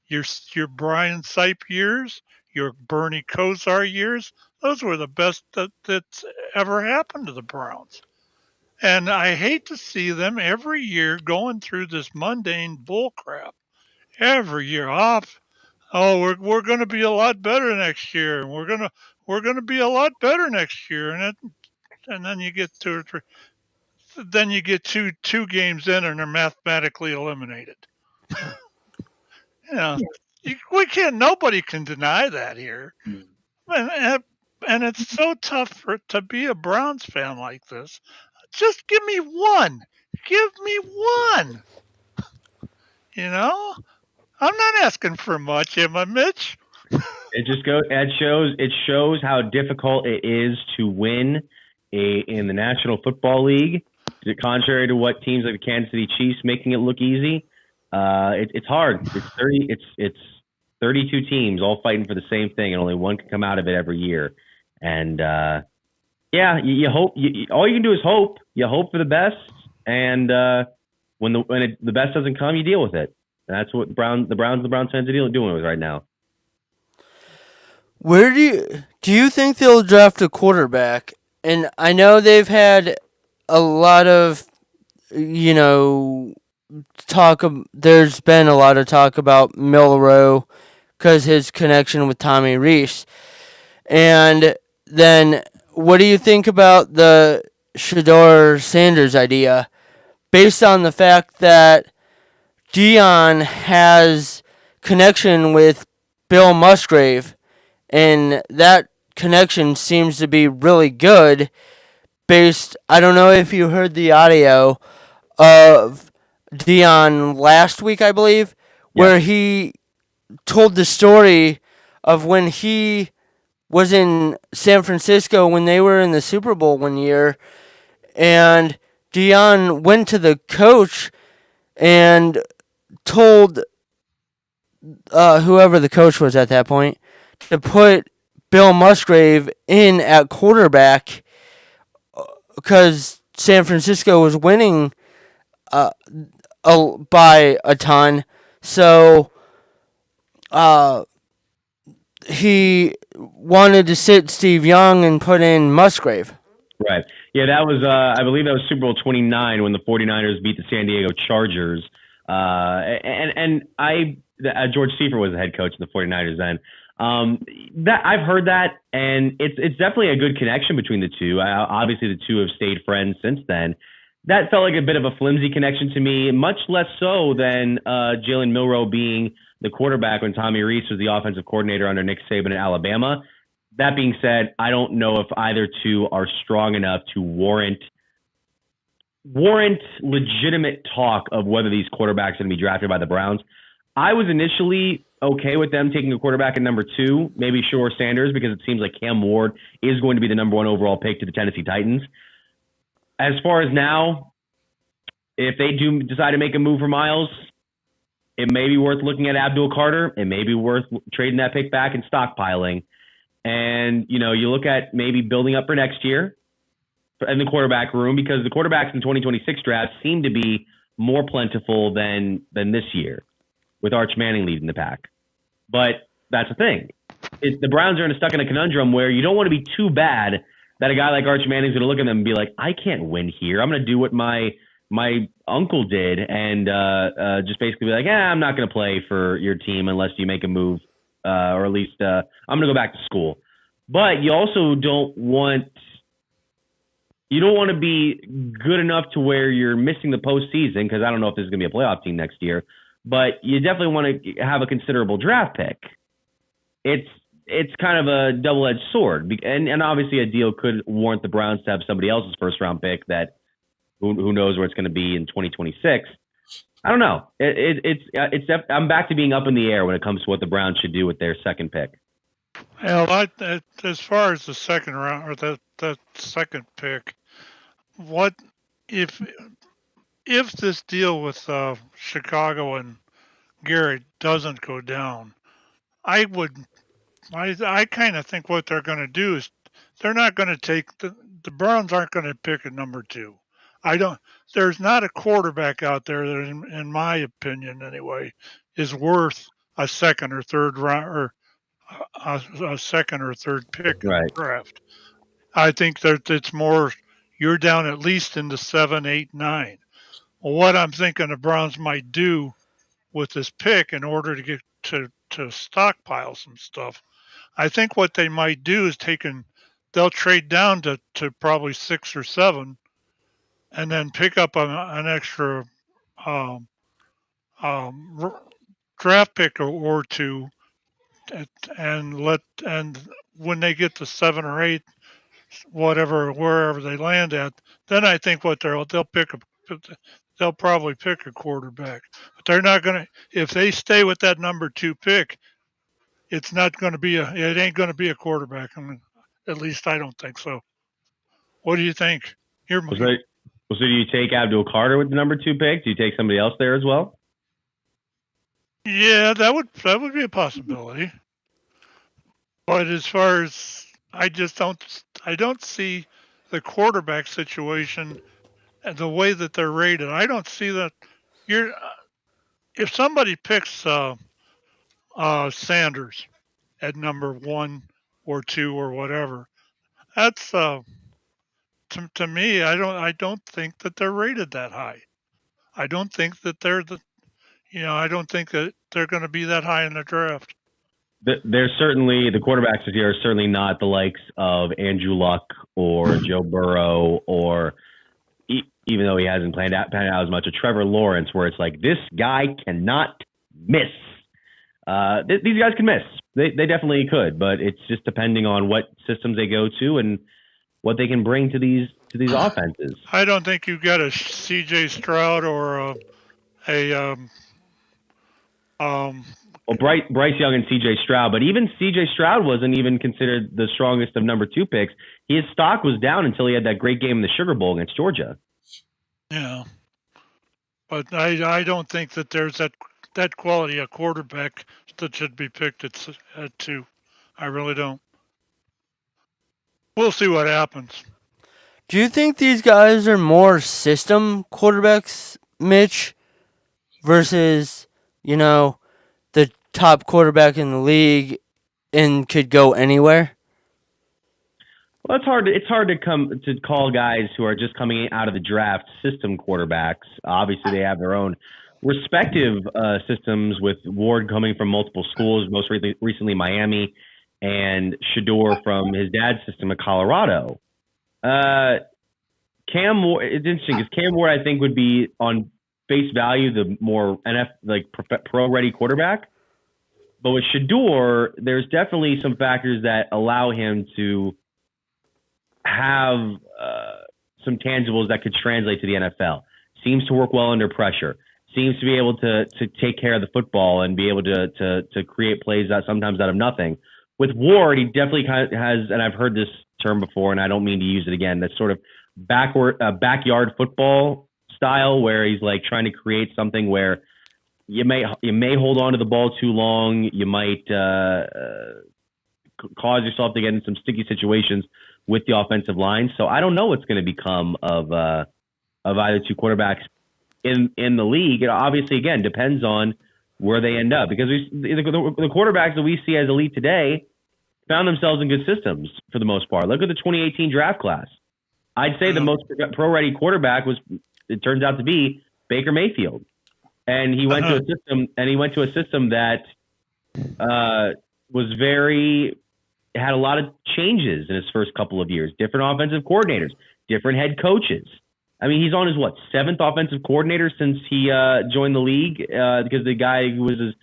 Your Brian Sipe years, your Bernie Kosar years, those were the best that's ever happened to the Browns. And I hate to see them every year going through this mundane bull crap. Every year off. Oh, we're going to be a lot better next year, and we're going to be a lot better next year, and then you get two or three, then you get two games in, and they're mathematically eliminated. Nobody can deny that here, and it's so tough to be a Browns fan like this. Just give me one. Give me one. I'm not asking for much, am I, Mitch? It shows how difficult it is to win in the National Football League. Contrary to what teams like the Kansas City Chiefs making it look easy, it's hard. It's 32 teams all fighting for the same thing, and only one can come out of it every year. And you hope. All you can do is hope. You hope for the best, and when the best doesn't come, you deal with it. And that's what the Browns fans are doing with right now. Where do you think they'll draft a quarterback? And I know they've had a lot of talk. There's been a lot of talk about Milroe because his connection with Tommy Rees. And then, what do you think about the Shedeur Sanders idea, based on the fact that Deion has connection with Bill Musgrave, and that connection seems to be really good? I don't know if you heard the audio of Deion last week, I believe, where he told the story of when he was in San Francisco when they were in the Super Bowl one year, and Deion went to the coach and told whoever the coach was at that point to put Bill Musgrave in at quarterback because San Francisco was winning by a ton. So he wanted to sit Steve Young and put in Musgrave. Right. Yeah, that was, I believe that was Super Bowl 29 when the 49ers beat the San Diego Chargers. George Seifert was the head coach of the 49ers then. That I've heard that, and it's definitely a good connection between the two. Obviously, the two have stayed friends since then. That felt like a bit of a flimsy connection to me, much less so than Jalen Milroe being the quarterback when Tommy Rees was the offensive coordinator under Nick Saban at Alabama. That being said, I don't know if either two are strong enough to warrant legitimate talk of whether these quarterbacks are going to be drafted by the Browns. I was initially okay with them taking a quarterback at number 2, maybe Shedeur Sanders, because it seems like Cam Ward is going to be the number 1 overall pick to the Tennessee Titans. As far as now, if they do decide to make a move for Miles, it may be worth looking at Abdul Carter. It may be worth trading that pick back and stockpiling. And, you look at maybe building up for next year in the quarterback room, because the quarterbacks in 2026 draft seem to be more plentiful than this year, with Arch Manning leading the pack. But that's the thing. The Browns are stuck in a conundrum where you don't want to be too bad that a guy like Arch Manning is going to look at them and be like, I can't win here. I'm going to do what my uncle did, and just basically be like, I'm not going to play for your team unless you make a move, or at least I'm going to go back to school. But you also don't want to be good enough to where you're missing the postseason, because I don't know if this is going to be a playoff team next year. But you definitely want to have a considerable draft pick. It's kind of a double-edged sword, and obviously a deal could warrant the Browns to have somebody else's first-round pick that who knows where it's going to be in 2026. I don't know. I'm back to being up in the air when it comes to what the Browns should do with their second pick. Well, as far as the second round or that second pick, what if this deal with Chicago and Garrett doesn't go down? I kind of think what they're going to do is they're not going to take the Browns aren't going to pick a number 2. There's not a quarterback out there that, in my opinion anyway, is worth a second or third round or a second or third pick in the draft. I think that it's more, you're down at least into 7, 8, 9. Well, what I'm thinking the Browns might do with this pick in order to get to stockpile some stuff, I think what they might do is they'll trade down to probably 6 or 7, and then pick up an extra draft pick or 2, and when they get to 7 or 8, wherever they land at, then I think what they'll probably pick a quarterback. But they're not going to, if they stay with that number 2 pick, it ain't going to be a quarterback. I mean, at least I don't think so. What do you think? So do you take Abdul Carter with the number 2 pick? Do you take somebody else there as well? Yeah, that would be a possibility. But as far as I don't see the quarterback situation and the way that they're rated. I don't see that if somebody picks Sanders at number 1 or 2 or whatever, that's to me, I don't think that they're rated that high. I don't think that I don't think that they're going to be that high in the draft. They're certainly, the quarterbacks this year are certainly not the likes of Andrew Luck or Joe Burrow, or even though he hasn't panned out as much, of Trevor Lawrence, where it's like, this guy cannot miss. These guys can miss. They definitely could, but it's just depending on what systems they go to and what they can bring to these offenses. I don't think you got a C.J. Stroud or Well, Bryce Young and C.J. Stroud, but even C.J. Stroud wasn't even considered the strongest of number 2 picks. His stock was down until he had that great game in the Sugar Bowl against Georgia. Yeah, but I don't think that there's that quality of quarterback that should be picked at 2. I really don't. We'll see what happens. Do you think these guys are more system quarterbacks, Mitch, versus, the top quarterback in the league and could go anywhere? Well, it's hard to call guys who are just coming out of the draft system quarterbacks. Obviously, they have their own respective systems, with Ward coming from multiple schools, most recently Miami, and Shador from his dad's system at Colorado. Cam Ward, it's interesting because Cam Ward, I think, would be on face value the more pro-ready quarterback. But with Shador, there's definitely some factors that allow him to have some tangibles that could translate to the NFL. Seems to work well under pressure. Seems to be able to take care of the football and be able to create plays sometimes out of nothing. With Ward, he definitely kind of has, and I've heard this term before, and I don't mean to use it again, that sort of backyard football style, where he's like trying to create something where you may hold on to the ball too long. You might cause yourself to get in some sticky situations with the offensive line. So I don't know what's going to become of either 2 quarterbacks in the league. It obviously, again, depends on where they end up, because the quarterbacks that we see as elite today found themselves in good systems for the most part. Look at the 2018 draft class. I'd say the most pro-ready quarterback it turns out to be Baker Mayfield, and he went to a system, that was had a lot of changes in his first couple of years. Different offensive coordinators, different head coaches. I mean, he's on his seventh offensive coordinator since he joined the league, because the guy who was his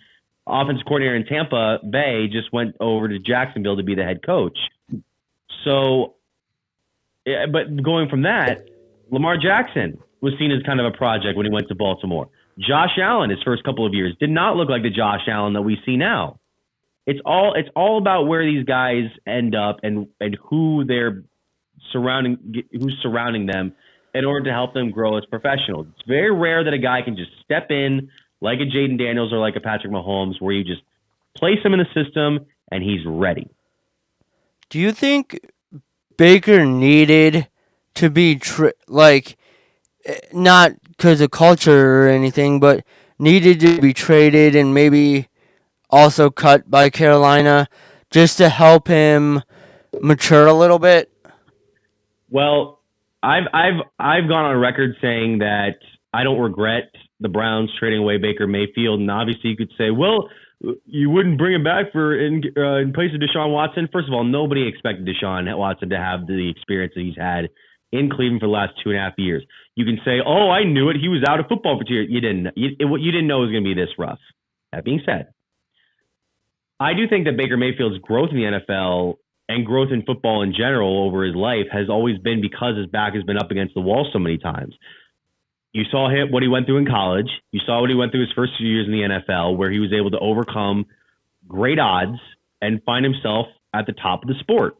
offensive coordinator in Tampa Bay just went over to Jacksonville to be the head coach. So, but going from that, Lamar Jackson was seen as kind of a project when he went to Baltimore. Josh Allen, his first couple of years, did not look like the Josh Allen that we see now. It's all about where these guys end up and who who's surrounding them in order to help them grow as professionals. It's very rare that a guy can just step in like a Jaden Daniels or like a Patrick Mahomes, where you just place him in the system and he's ready. Do you think Baker needed to be not because of culture or anything, but needed to be traded and maybe also cut by Carolina just to help him mature a little bit? Well, I've gone on record saying that I don't regret the Browns trading away Baker Mayfield, and obviously you could say, well, you wouldn't bring him back in place of Deshaun Watson. First of all, nobody expected Deshaun Watson to have the experience that he's had in Cleveland for the last 2.5 years. You can say, oh, I knew it. He was out of football for 2 years. You didn't. You didn't know it was going to be this rough. That being said, I do think that Baker Mayfield's growth in the NFL and growth in football in general over his life has always been because his back has been up against the wall so many times. You saw what he went through in college. You saw what he went through his first few years in the NFL, where he was able to overcome great odds and find himself at the top of the sport.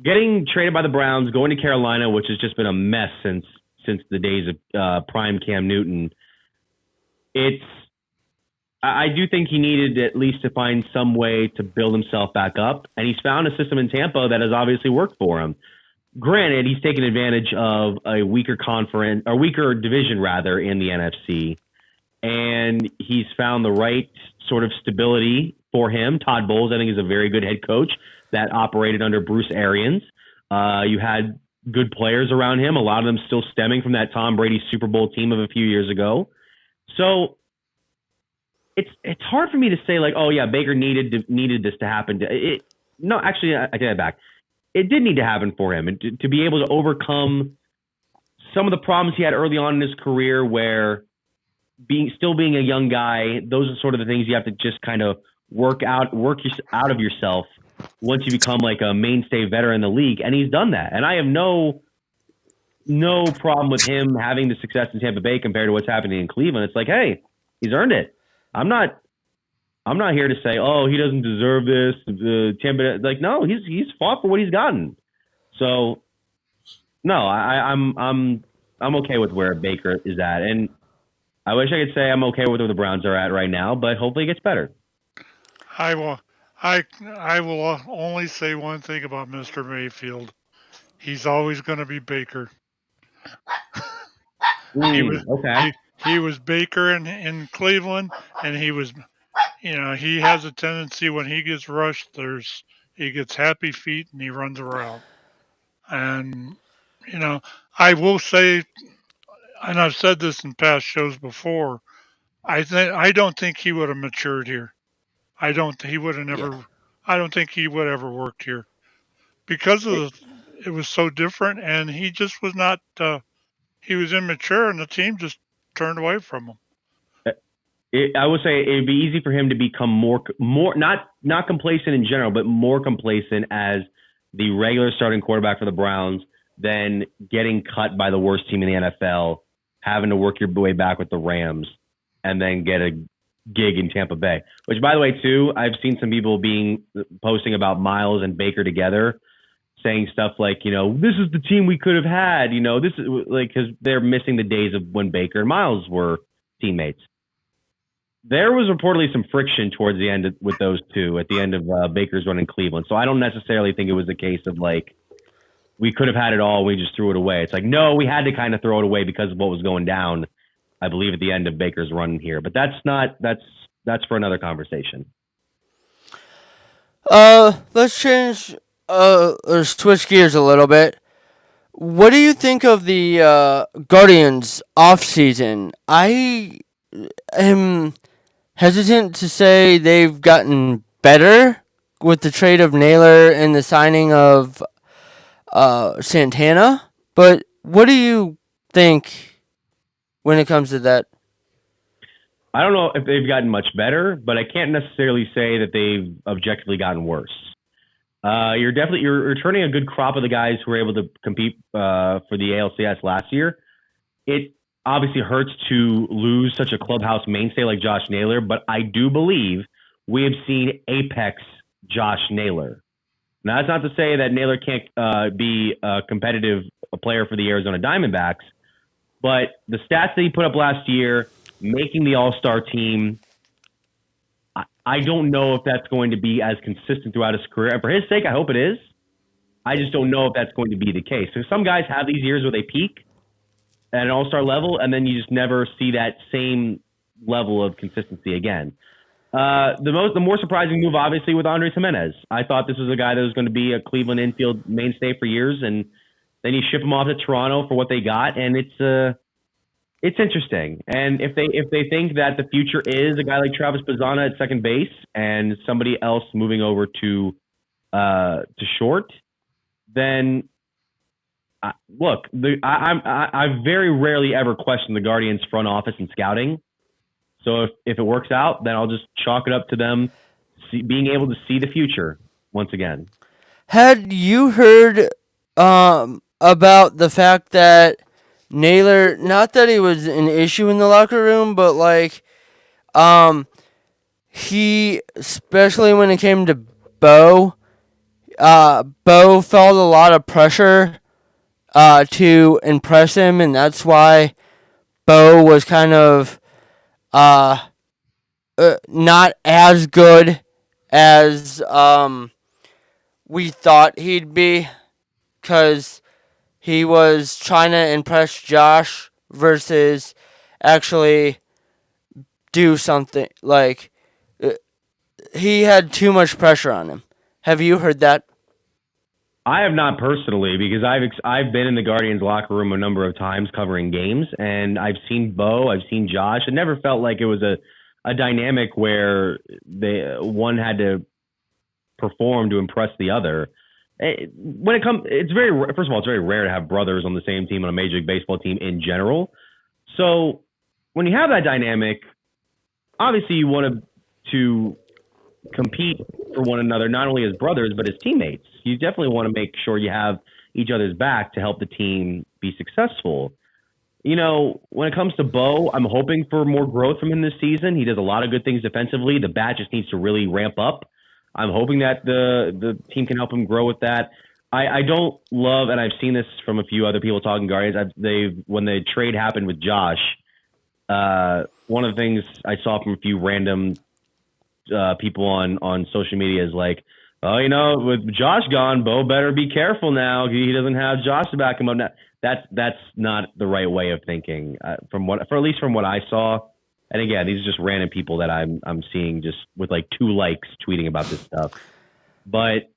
Getting traded by the Browns, going to Carolina, which has just been a mess since the days of prime Cam Newton. I do think he needed at least to find some way to build himself back up, and he's found a system in Tampa that has obviously worked for him. Granted, he's taken advantage of a weaker division rather in the NFC, and he's found the right sort of stability for him. Todd Bowles, I think, is a very good head coach that operated under Bruce Arians. You had good players around him, a lot of them still stemming from that Tom Brady Super Bowl team of a few years ago. So it's hard for me to say, like, oh yeah, Baker needed this to happen. No, actually, I take that back. It did need to happen for him, and to be able to overcome some of the problems he had early on in his career, where still being a young guy, those are sort of the things you have to just kind of work out of yourself once you become like a mainstay veteran in the league. And he's done that. And I have no problem with him having the success in Tampa Bay compared to what's happening in Cleveland. It's like, hey, he's earned it. I'm not here to say, oh, he doesn't deserve this. Tampa, like, no, he's fought for what he's gotten. So, no, I'm okay with where Baker is at, and I wish I could say I'm okay with where the Browns are at right now, but hopefully it gets better. I will only say one thing about Mr. Mayfield. He's always going to be Baker. He was Baker in Cleveland, and he was, he has a tendency when he gets rushed, he gets happy feet and he runs around. And, I will say, and I've said this in past shows before, I don't think he would have matured here. I don't think he would ever worked here because it was so different, and he just was not. He was immature, and the team just turned away from him. I would say it'd be easy for him to become more not complacent in general, but more complacent as the regular starting quarterback for the Browns than getting cut by the worst team in the NFL, having to work your way back with the Rams, and then get a gig in Tampa Bay. Which, by the way, too, I've seen some people posting about Miles and Baker together, saying stuff like, this is the team we could have had. This is like, because they're missing the days of when Baker and Miles were teammates. There was reportedly some friction towards the end with those two at the end of Baker's run in Cleveland. So I don't necessarily think it was a case of like, we could have had it all, we just threw it away. It's like, no, we had to kind of throw it away because of what was going down, I believe, at the end of Baker's run here. But that's for another conversation. Let's switch gears a little bit. What do you think of the Guardians offseason? I am hesitant to say they've gotten better with the trade of Naylor and the signing of Santana, but what do you think when it comes to that? I don't know if they've gotten much better, but I can't necessarily say that they've objectively gotten worse. You're returning a good crop of the guys who were able to compete for the ALCS last year. It obviously hurts to lose such a clubhouse mainstay like Josh Naylor, but I do believe we have seen apex Josh Naylor. Now, that's not to say that Naylor can't be a competitive player for the Arizona Diamondbacks, but the stats that he put up last year, making the All-Star team, I don't know if that's going to be as consistent throughout his career. And for his sake, I hope it is. I just don't know if that's going to be the case. So some guys have these years where they peak at an all-star level, and then you just never see that same level of consistency again. The more surprising move, obviously, with Andres Gimenez. I thought this was a guy that was going to be a Cleveland infield mainstay for years, and then you ship him off to Toronto for what they got, and it's interesting. And if they think that the future is a guy like Travis Bazzana at second base and somebody else moving over to short, then look, I very rarely ever question the Guardians front office and scouting. So if it works out, then I'll just chalk it up to them being able to see the future once again. Had you heard about the fact that Naylor, not that he was an issue in the locker room, but like he, especially when it came to Bo felt a lot of pressure to impress him, and that's why Bo was kind of not as good as we thought he'd be, because he was trying to impress Josh versus actually do something. Like, he had too much pressure on him. Have you heard that? I have not personally, because I've been in the Guardians locker room a number of times covering games, and I've seen Bo, I've seen Josh. It never felt like it was a dynamic where one had to perform to impress the other. When it comes, first of all, it's very rare to have brothers on the same team on a Major League Baseball team in general. So when you have that dynamic, obviously you want to compete for one another, not only as brothers, but as teammates. You definitely want to make sure you have each other's back to help the team be successful. You know, when it comes to Bo, I'm hoping for more growth from him this season. He does a lot of good things defensively. The bat just needs to really ramp up. I'm hoping that the team can help him grow with that. I don't love, and I've seen this from a few other people talking Guardians, when the trade happened with Josh, one of the things I saw from a few random people on social media is like, oh, you know, with Josh gone, Bo better be careful now. He doesn't have Josh to back him up now. That's not the right way of thinking, at least from what I saw. And again, these are just random people that I'm seeing just with like 2 likes tweeting about this stuff. But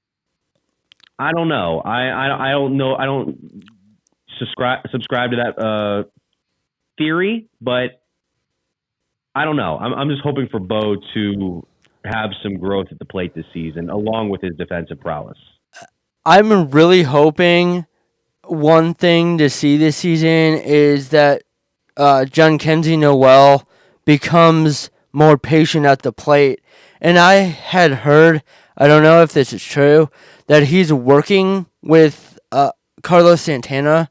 I don't know. I don't know. I don't subscribe to that theory, but I don't know. I'm just hoping for Bo to have some growth at the plate this season, along with his defensive prowess. I'm really hoping one thing to see this season is that Jhonkensy Noel becomes more patient at the plate. And I had heard, I don't know if this is true, that he's working with Carlos Santana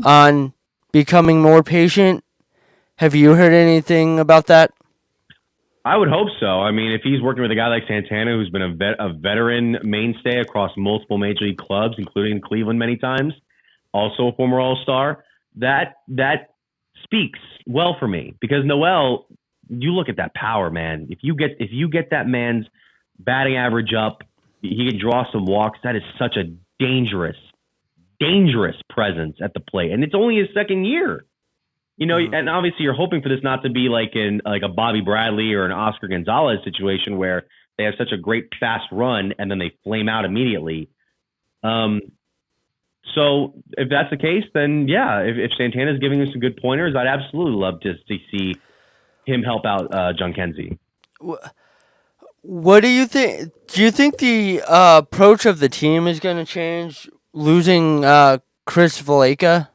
on becoming more patient. Have you heard anything about that? I would hope so. I mean, if he's working with a guy like Santana, who's been a veteran mainstay across multiple major league clubs, including Cleveland many times, also a former All-Star, that speaks well for me. Because Noel, you look at that power, man. If you get that man's batting average up, he can draw some walks. That is such a dangerous presence at the plate, and it's only his second year. You know, and obviously you're hoping for this not to be like a Bobby Bradley or an Oscar Gonzalez situation where they have such a great fast run and then they flame out immediately. So if that's the case, then yeah, if Santana's giving us some good pointers, I'd absolutely love to see him help out John Kenzie. What do you think? Do you think the approach of the team is going to change losing Chris Valleca?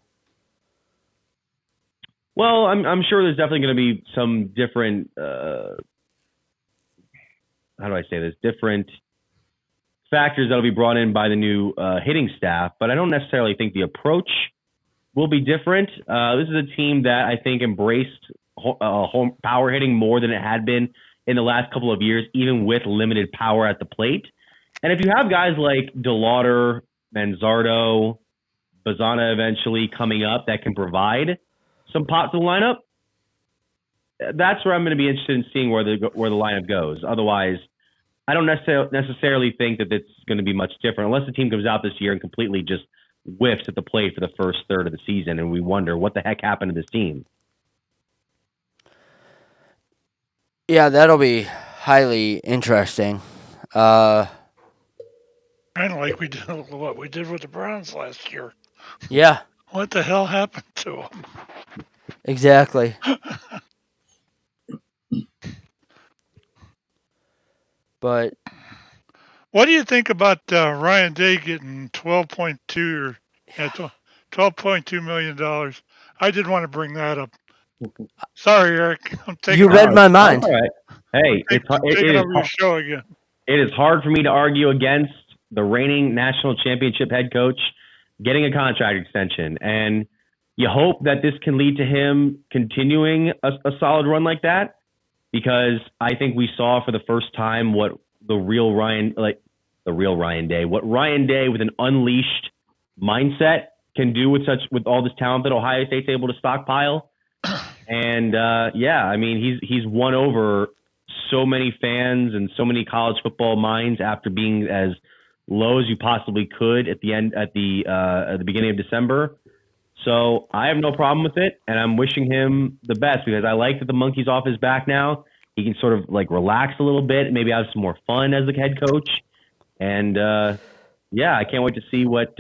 Well, I'm sure there's definitely going to be some different. How do I say this? Different factors that'll be brought in by the new hitting staff, but I don't necessarily think the approach will be different. This is a team that I think embraced home power hitting more than it had been in the last couple of years, even with limited power at the plate. And if you have guys like DeLauder, Manzardo, Bazana eventually coming up that can provide some pop to the lineup, that's where I'm going to be interested in seeing where the lineup goes. Otherwise, I don't necessarily think that it's going to be much different unless the team comes out this year and completely just whiffs at the plate for the first third of the season, and we wonder what the heck happened to this team. Yeah, that'll be highly interesting. Kind of like what we did with the Browns last year. Yeah. What the hell happened to them? Exactly. But what do you think about Ryan Day getting $12.2 million? I did want to bring that up. Sorry, Eric. I'm taking you read my mind. All right. Hey, taking over your show again. It is hard for me to argue against the reigning national championship head coach getting a contract extension, and you hope that this can lead to him continuing a solid run like that, because I think we saw for the first time what Ryan Day with an unleashed mindset can do with all this talent that Ohio State's able to stockpile. And I mean, he's won over so many fans and so many college football minds after being as low as you possibly could at the beginning of December. So I have no problem with it, and I'm wishing him the best, because I like that the monkey's off his back now. He can sort of like relax a little bit, maybe have some more fun as the head coach. And I can't wait to see what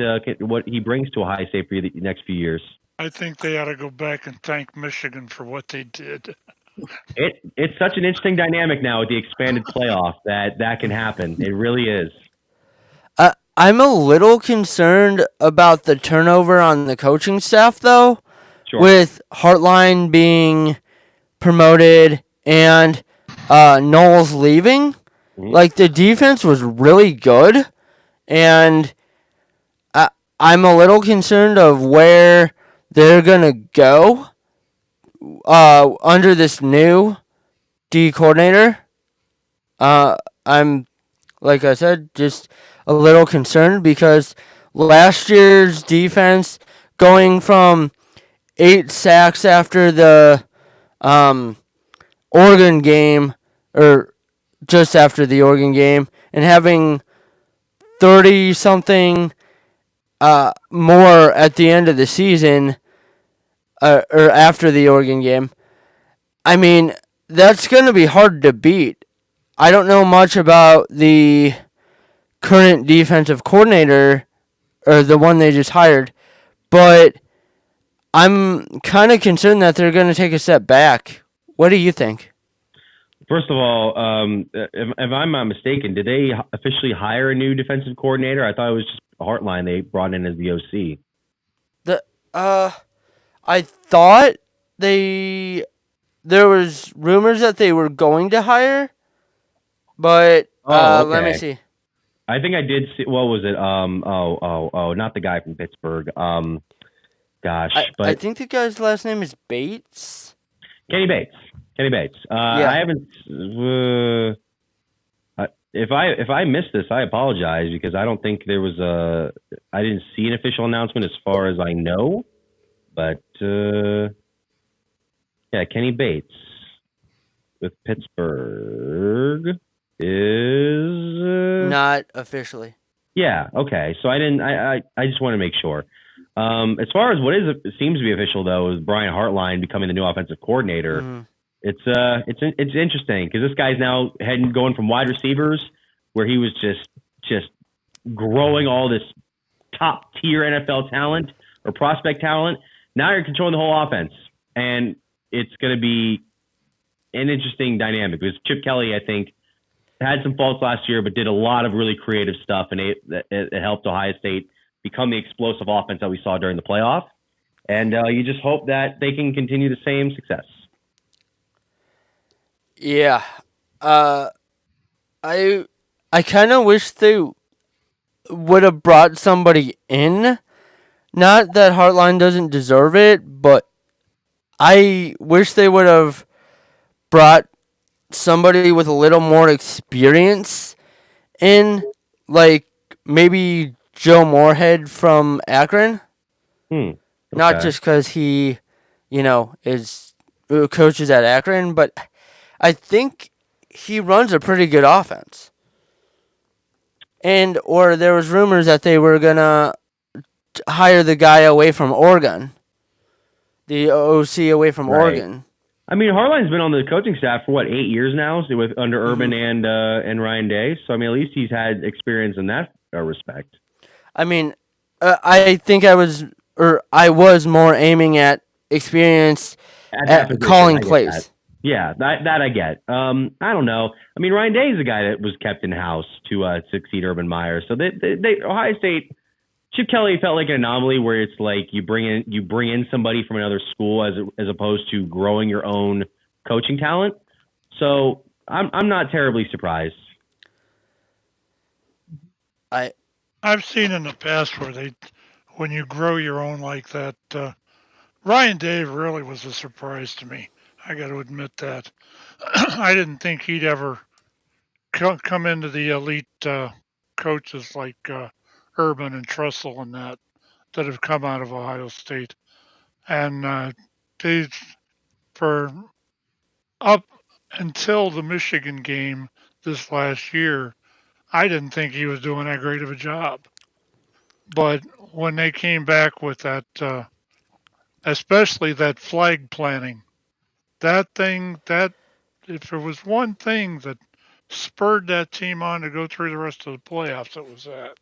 he brings to Ohio State for the next few years. I think they ought to go back and thank Michigan for what they did. It's such an interesting dynamic now with the expanded playoff that can happen. It really is. I'm a little concerned about the turnover on the coaching staff, though, Sure. With Hartline being promoted and Knowles leaving. Mm-hmm. Like, the defense was really good, and I'm a little concerned of where they're going to go under this new D coordinator. I'm, like I said, just a little concerned because last year's defense, going from 8 sacks after the Oregon game, or just after the Oregon game, and having 30-something more at the end of the season, or after the Oregon game. I mean, that's going to be hard to beat. I don't know much about the current defensive coordinator, or the one they just hired, but I'm kind of concerned that they're going to take a step back. What do you think? First of all, if I'm not mistaken, did they officially hire a new defensive coordinator? I thought it was just Hartline they brought in as the OC. I thought there was rumors that they were going to hire, but okay. Let me see. I think I did see. What was it? Not the guy from Pittsburgh. I think the guy's last name is Bates. Kenny Bates. Yeah. I haven't. If I missed this, I apologize, because I don't think there was I didn't see an official announcement as far as I know. But Kenny Bates with Pittsburgh is not officially. Yeah. Okay. So I didn't. I just want to make sure. As far as what seems to be official, though, is Brian Hartline becoming the new offensive coordinator. Mm-hmm. It's interesting because this guy's now going from wide receivers, where he was just growing all this top tier NFL talent or prospect talent. Now you're controlling the whole offense, and it's going to be an interesting dynamic because Chip Kelly, I think, had some faults last year, but did a lot of really creative stuff, and it helped Ohio State become the explosive offense that we saw during the playoff. And you just hope that they can continue the same success. Yeah. I kind of wish they would have brought somebody in. Not that Hartline doesn't deserve it, but I wish they would have brought somebody with a little more experience in, like maybe Joe Moorhead from Akron. Okay. Not just because he, is coaches at Akron, but I think he runs a pretty good offense. Or there was rumors that they were gonna hire the guy away from Oregon, the OC away from Oregon. I mean, Harline's been on the coaching staff for 8 years now, so with under Urban and Ryan Day. So I mean, at least he's had experience in that respect. I mean, I think I was more aiming at experience at calling plays. Yeah, that I get. I don't know. I mean, Ryan Day is a guy that was kept in house to succeed Urban Meyer. So they Ohio State, Chip Kelly felt like an anomaly where it's like you bring in somebody from another school as opposed to growing your own coaching talent. So I'm not terribly surprised. I've seen in the past where when you grow your own like that, Ryan Day really was a surprise to me. I got to admit that. I didn't think he'd ever come into the elite coaches like Urban and Tressel and that have come out of Ohio State. And for up until the Michigan game this last year, I didn't think he was doing that great of a job. But when they came back with that, especially that flag planting, that if there was one thing that spurred that team on to go through the rest of the playoffs, it was that.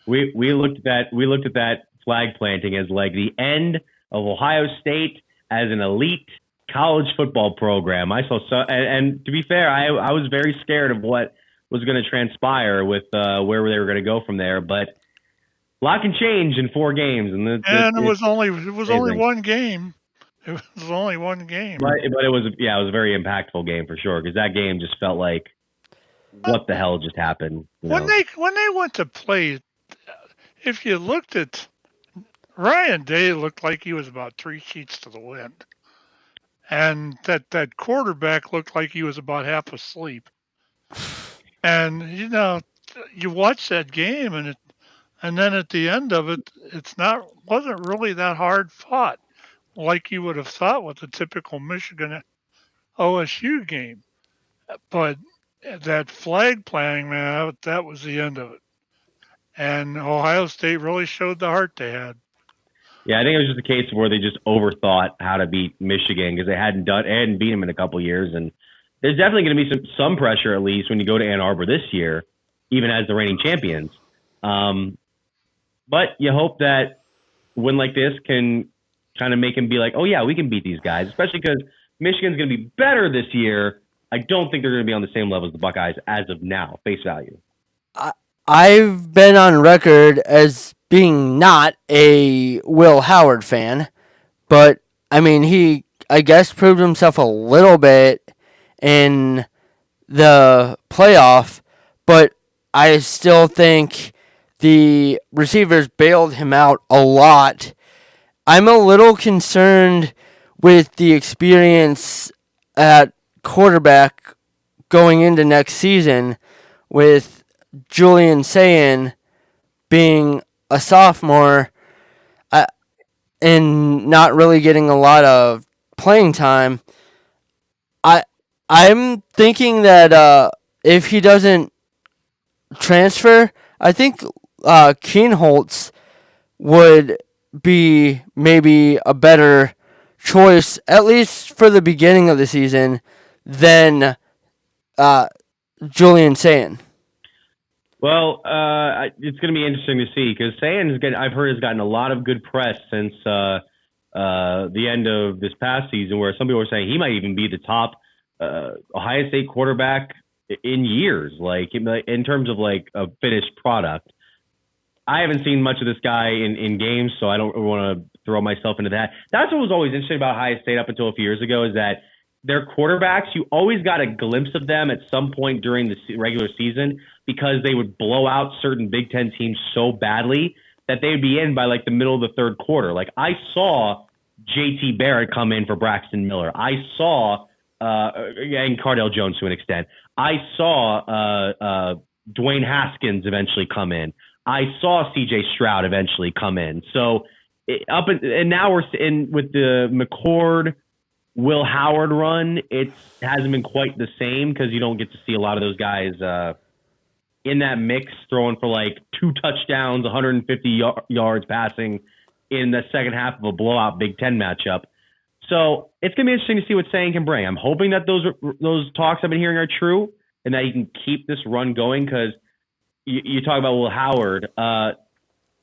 We looked at that flag planting as like the end of Ohio State as an elite college football program. I saw and to be fair, I was very scared of what was going to transpire with where they were going to go from there, but a lot can change in 4 games, and it was only one game. It was only one game. But it was a very impactful game for sure, because that game just felt like, what the hell just happened? When they went to play, if you looked at Ryan Day, looked like he was about 3 sheets to the wind, and that quarterback looked like he was about half asleep. And you watch that game, and then at the end of it, wasn't really that hard fought, like you would have thought with the typical Michigan OSU game. But that flag planting, man, that was the end of it. And Ohio State really showed the heart they had. Yeah, I think it was just a case where they just overthought how to beat Michigan because they hadn't beat them in a couple years. And there's definitely going to be some pressure, at least, when you go to Ann Arbor this year, even as the reigning champions. But you hope that a win like this can kind of make him be like, oh, yeah, we can beat these guys, especially because Michigan's going to be better this year. I don't think they're going to be on the same level as the Buckeyes as of now, face value. I've been on record as being not a Will Howard fan, but, I mean, he, I guess, proved himself a little bit in the playoff, but I still think the receivers bailed him out a lot. I'm a little concerned with the experience at quarterback going into next season with Julian Sayin being a sophomore and not really getting a lot of playing time. I'm thinking that if he doesn't transfer, I think Kienholz would be maybe a better choice, at least for the beginning of the season, than Julian Sayin. Well, it's going to be interesting to see because I've heard has gotten a lot of good press since the end of this past season, where some people are saying he might even be the top Ohio State quarterback in years, like in terms of like a finished product. I haven't seen much of this guy in games, so I don't want to throw myself into that. That's what was always interesting about Ohio State up until a few years ago, is that their quarterbacks, you always got a glimpse of them at some point during the regular season because they would blow out certain Big Ten teams so badly that they'd be in by like the middle of the third quarter. Like I saw JT Barrett come in for Braxton Miller. I saw and Cardale Jones to an extent. I saw Dwayne Haskins eventually come in. I saw CJ Stroud eventually come in. So and now we're in with the McCord, Will Howard run. It hasn't been quite the same because you don't get to see a lot of those guys in that mix throwing for like 2 touchdowns, 150 yards passing in the second half of a blowout Big Ten matchup. So it's going to be interesting to see what Saying can bring. I'm hoping that those talks I've been hearing are true and that he can keep this run going because you talk about Will Howard. I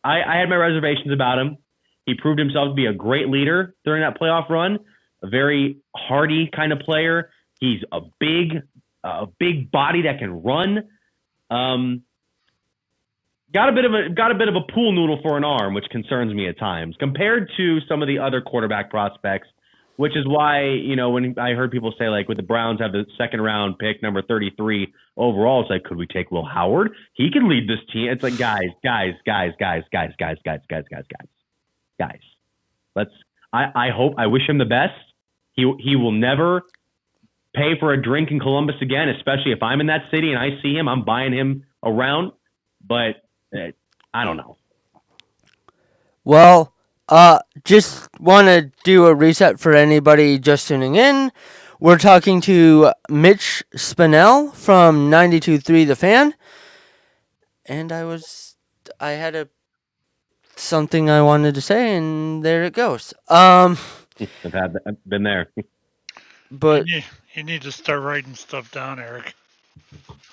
had my reservations about him. He proved himself to be a great leader during that playoff run, a very hardy kind of player. He's a big body that can run. Got a bit of a pool noodle for an arm, which concerns me at times compared to some of the other quarterback prospects, which is why, when I heard people say like with the Browns have the second round pick, number 33 overall, it's like, could we take Will Howard? He can lead this team. It's like, guys. I wish him the best. He will never pay for a drink in Columbus again, especially if I'm in that city and I see him, I'm buying him around. But I don't know. Well, just want to do a reset for anybody just tuning in. We're talking to Mitch Spinell from 92.3 The Fan. And I had something I wanted to say, and there it goes. I've been there. But you need to start writing stuff down, Eric.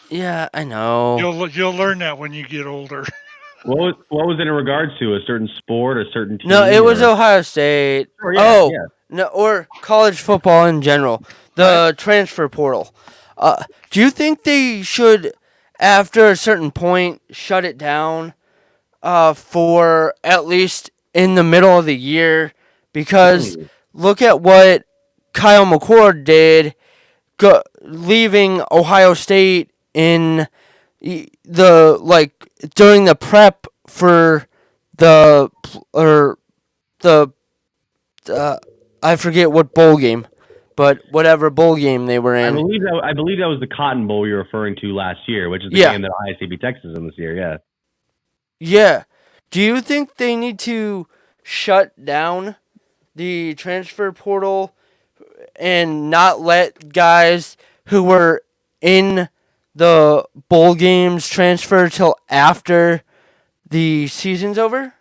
Yeah, I know. You'll learn that when you get older. What was it in regards to? A certain sport, a certain team? No, it was Ohio State. No, or college football in general. The transfer portal. Do you think they should, after a certain point, shut it down for at least in the middle of the year? Because look at what Kyle McCord did, leaving Ohio State in during the prep for I forget what bowl game, but whatever bowl game they were in. I believe that was the Cotton Bowl you're referring to last year, which is the game that Ohio State beat Texas in this year. Yeah. Yeah. Do you think they need to shut down the transfer portal and not let guys who were in the bowl games transfer till after the season's over?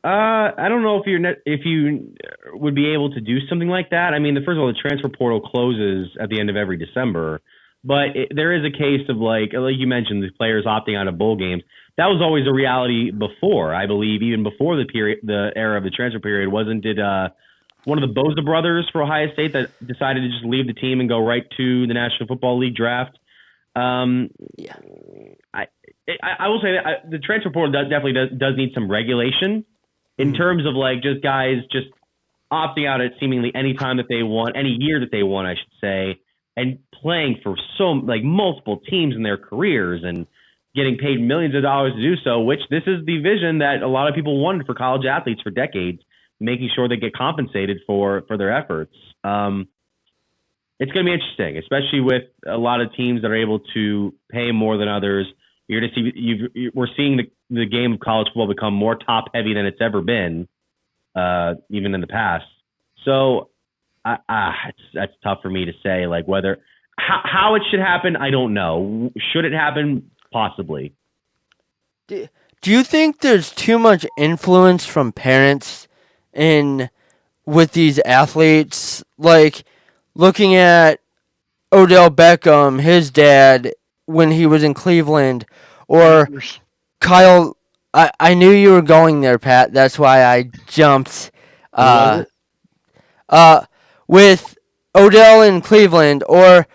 I don't know if you would be able to do something like that. I mean, first of all, the transfer portal closes at the end of every December, but there is a case of like you mentioned, the players opting out of bowl games. That was always a reality before, I believe, even before the era of the transfer period. Wasn't it one of the Bosa brothers for Ohio State that decided to just leave the team and go right to the National Football League draft? Yeah. I will say that the transfer portal definitely does need some regulation in terms of like just guys just opting out at seemingly any time that they want, any year that they want, I should say, and playing for multiple teams in their careers and getting paid millions of dollars to do so, which this is the vision that a lot of people wanted for college athletes for decades, making sure they get compensated for their efforts. It's going to be interesting, especially with a lot of teams that are able to pay more than others. You're going to see we're seeing the game of college football become more top heavy than it's ever been, even in the past. So that's tough for me to say. Like how it should happen, I don't know. Should it happen? Possibly. Do you think there's too much influence from parents with these athletes? Like looking at Odell Beckham, his dad, when he was in Cleveland, or Kyle. I knew you were going there, Pat. That's why I jumped. With Odell in Cleveland, or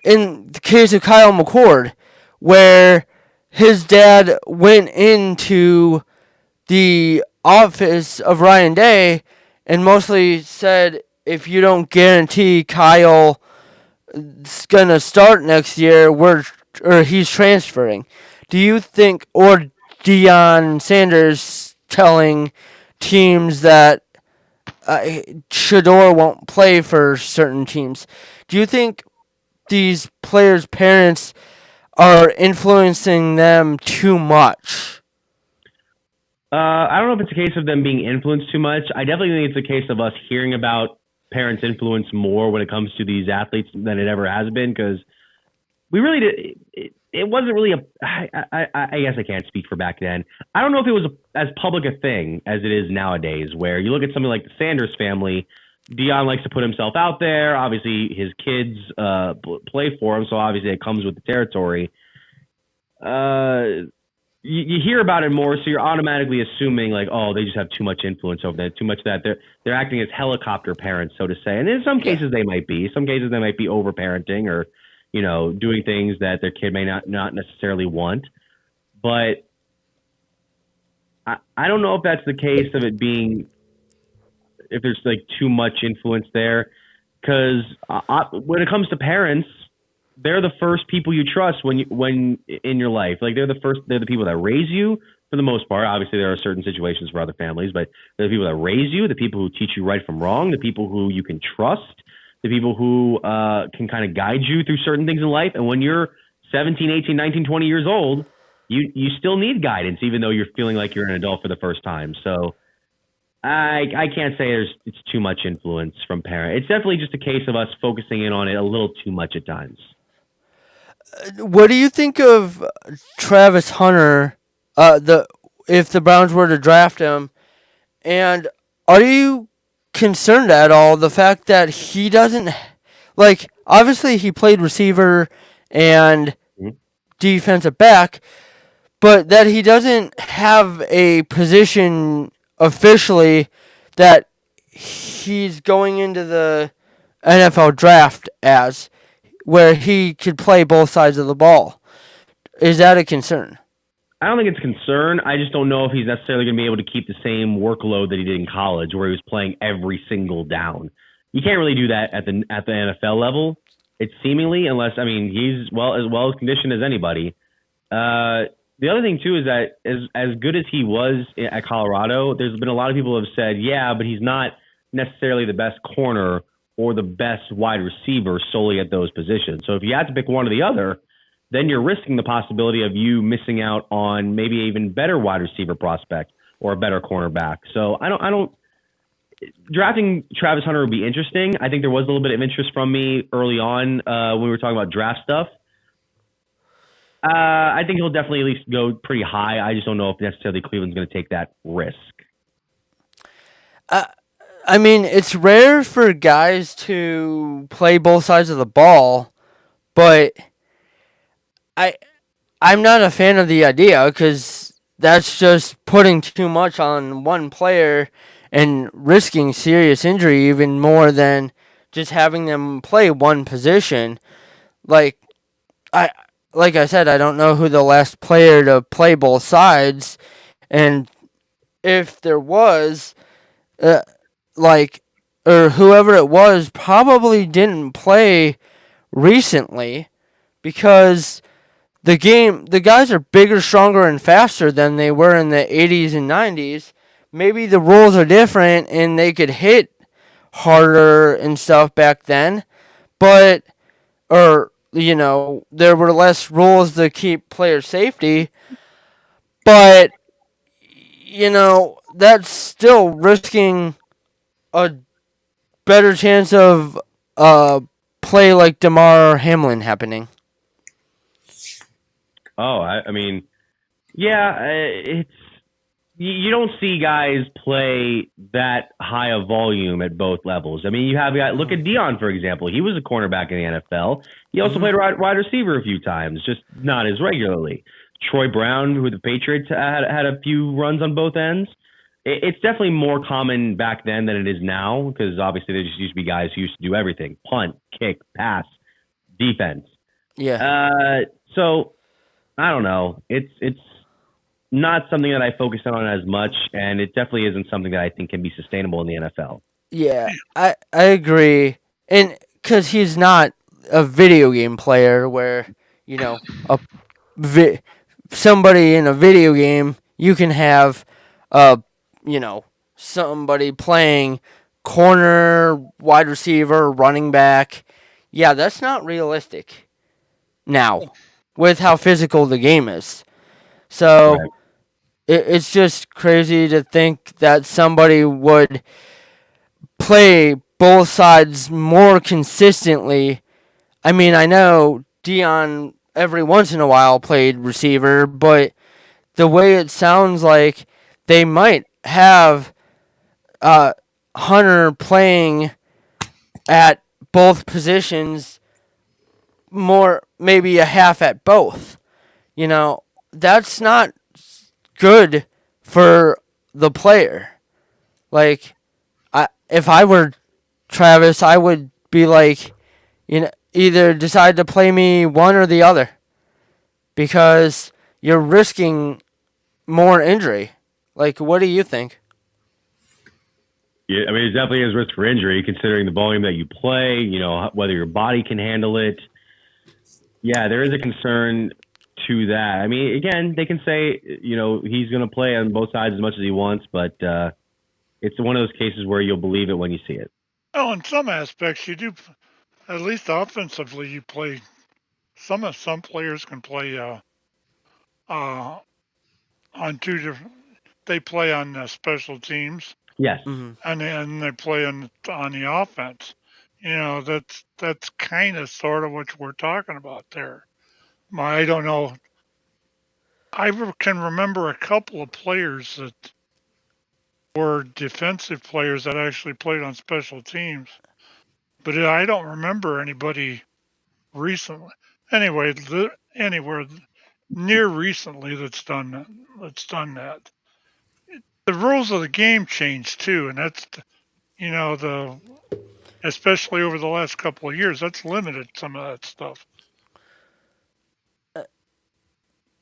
in the case of Kyle McCord, where his dad went into the office of Ryan Day and mostly said, if you don't guarantee Kyle is going to start next year, he's transferring. Do you think, or Deion Sanders telling teams that Shador won't play for certain teams, do you think these players' parents are influencing them too much? I don't know if it's a case of them being influenced too much. I definitely think it's a case of us hearing about parents' influence more when it comes to these athletes than it ever has been, because we really did. It wasn't really I guess I can't speak for back then. I don't know if it was as public a thing as it is nowadays, where you look at something like the Sanders family. Deion likes to put himself out there. Obviously, his kids play for him, so obviously it comes with the territory. You hear about it more, so you're automatically assuming like, oh, they just have too much influence over that, too much that they're acting as helicopter parents, so to say. And in some cases they might be. Some cases they might be overparenting or, doing things that their kid may not necessarily want. But I don't know if that's the case of it being, if there's like too much influence there, because when it comes to parents, they're the first people you trust when in your life. Like they're the people that raise you for the most part. Obviously, there are certain situations for other families, but they're the people that raise you, the people who teach you right from wrong, the people who you can trust, the people who can kind of guide you through certain things in life. And when you're 17, 18, 19, 20 years old, you still need guidance, even though you're feeling like you're an adult for the first time. So I can't say it's too much influence from parents. It's definitely just a case of us focusing in on it a little too much at times. What do you think of Travis Hunter? If the Browns were to draft him, and are you concerned at all the fact that he doesn't, like, obviously he played receiver and defensive back, but that he doesn't have a position officially that he's going into the NFL draft as, where he could play both sides of the ball? Is that a concern? I don't think it's a concern. I just don't know if he's necessarily going to be able to keep the same workload that he did in college, where he was playing every single down. You can't really do that at the NFL level. It's seemingly, unless, he's as well conditioned as anybody. The other thing too is that as good as he was at Colorado, there's been a lot of people who have said, yeah, but he's not necessarily the best corner or the best wide receiver solely at those positions. So if you had to pick one or the other, then you're risking the possibility of you missing out on maybe even better wide receiver prospect or a better cornerback. So I don't drafting Travis Hunter would be interesting. I think there was a little bit of interest from me early on when we were talking about draft stuff. I think he'll definitely at least go pretty high. I just don't know if necessarily Cleveland's going to take that risk. It's rare for guys to play both sides of the ball, but I'm not a fan of the idea, because that's just putting too much on one player and risking serious injury even more than just having them play one position. Like I said, I don't know who the last player to play both sides, and if there was, or whoever it was probably didn't play recently, because the guys are bigger, stronger, and faster than they were in the 80s and 90s. Maybe the rules are different and they could hit harder and stuff back then, there were less rules to keep player safety, but, that's still risking a better chance of play like Damar Hamlin happening. Oh, you don't see guys play that high of volume at both levels. I mean, you have got look at Dion, for example. He was a cornerback in the NFL. He also played wide receiver a few times, just not as regularly. Troy Brown, who the Patriots had a few runs on both ends. It's definitely more common back then than it is now, because obviously there just used to be guys who used to do everything: punt, kick, pass, defense. Yeah. So I don't know. It's not something that I focus on as much, and it definitely isn't something that I think can be sustainable in the NFL. Yeah, I agree, and because he's not a video game player, where a somebody in a video game you can have, somebody playing corner, wide receiver, running back. Yeah, that's not realistic now with how physical the game is. So. Right. It's just crazy to think that somebody would play both sides more consistently. I mean, I know Dion every once in a while played receiver, but the way it sounds like they might have Hunter playing at both positions, more maybe a half at both. That's not good for the player. Like, if I were Travis, I would be like, either decide to play me one or the other, because you're risking more injury. Like, what do you think? Yeah, I mean, it definitely is risk for injury, considering the volume that you play, whether your body can handle it. Yeah, there is a concern to that. I mean, again, they can say, he's going to play on both sides as much as he wants, but it's one of those cases where you'll believe it when you see it. Oh, in some aspects, you do. At least offensively, you play. Some players can play on two different. They play on special teams. Yes. Mm-hmm. And they play on the offense. That's kind of sort of what we're talking about there. I don't know. I can remember a couple of players that were defensive players that actually played on special teams, but I don't remember anybody recently. Anyway, anywhere near recently that's done that. The rules of the game changed too, and that's especially over the last couple of years, that's limited some of that stuff.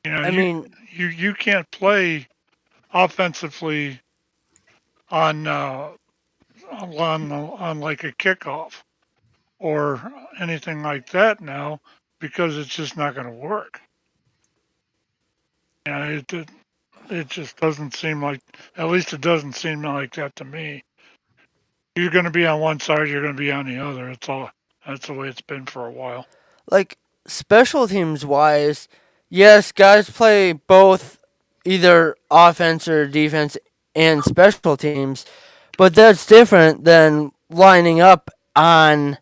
You can't play offensively on like a kickoff or anything like that now, because it's just not going to work. It just doesn't seem like, at least it doesn't seem like that to me. You're going to be on one side, you're going to be on the other. That's the way it's been for a while. Like, special teams wise, yes, guys play both either offense or defense and special teams, but that's different than lining up on,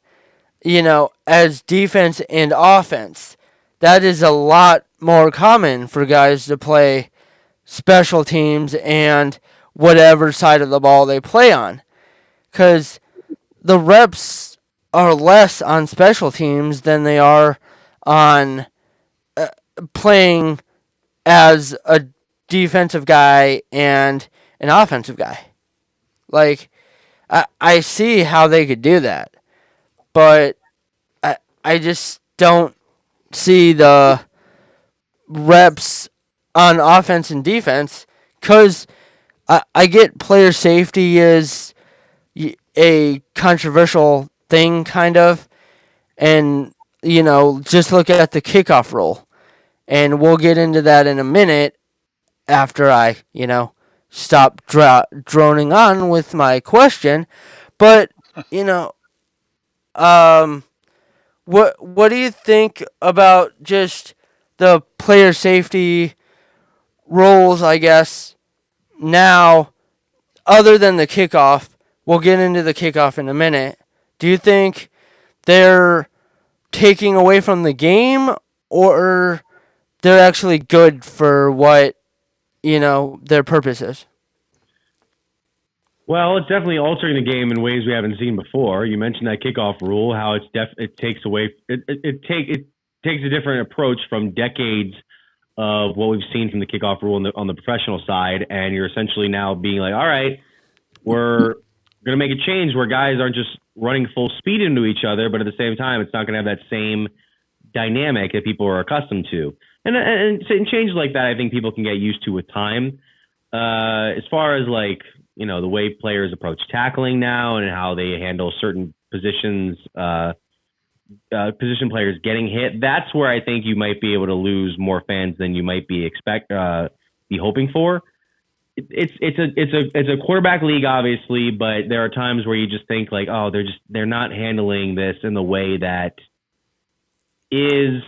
as defense and offense. That is a lot more common for guys to play special teams and whatever side of the ball they play on, because the reps are less on special teams than they are on playing as a defensive guy and an offensive guy. Like, I see how they could do that, but I just don't see the reps on offense and defense, because I get player safety is a controversial thing, kind of, and just look at the kickoff rule, and we'll get into that in a minute after I stop droning on with my question. But what do you think about just the player safety rules, I guess, now, other than the kickoff? We'll get into the kickoff in a minute. Do you think they're taking away from the game, or they're actually good for what their purpose is? Well, it's definitely altering the game in ways we haven't seen before. You mentioned that kickoff rule, how it takes away it takes a different approach from decades of what we've seen from the kickoff rule on the professional side, and you're essentially now being like, all right, we're going to make a change where guys aren't just running full speed into each other, but at the same time, it's not going to have that same dynamic that people are accustomed to. And changes like that, I think people can get used to with time. As far as like, the way players approach tackling now and how they handle certain positions, position players getting hit, that's where I think you might be able to lose more fans than you might be hoping for. It's a quarterback league, obviously, but there are times where you just think like, oh, they're not handling this in the way that is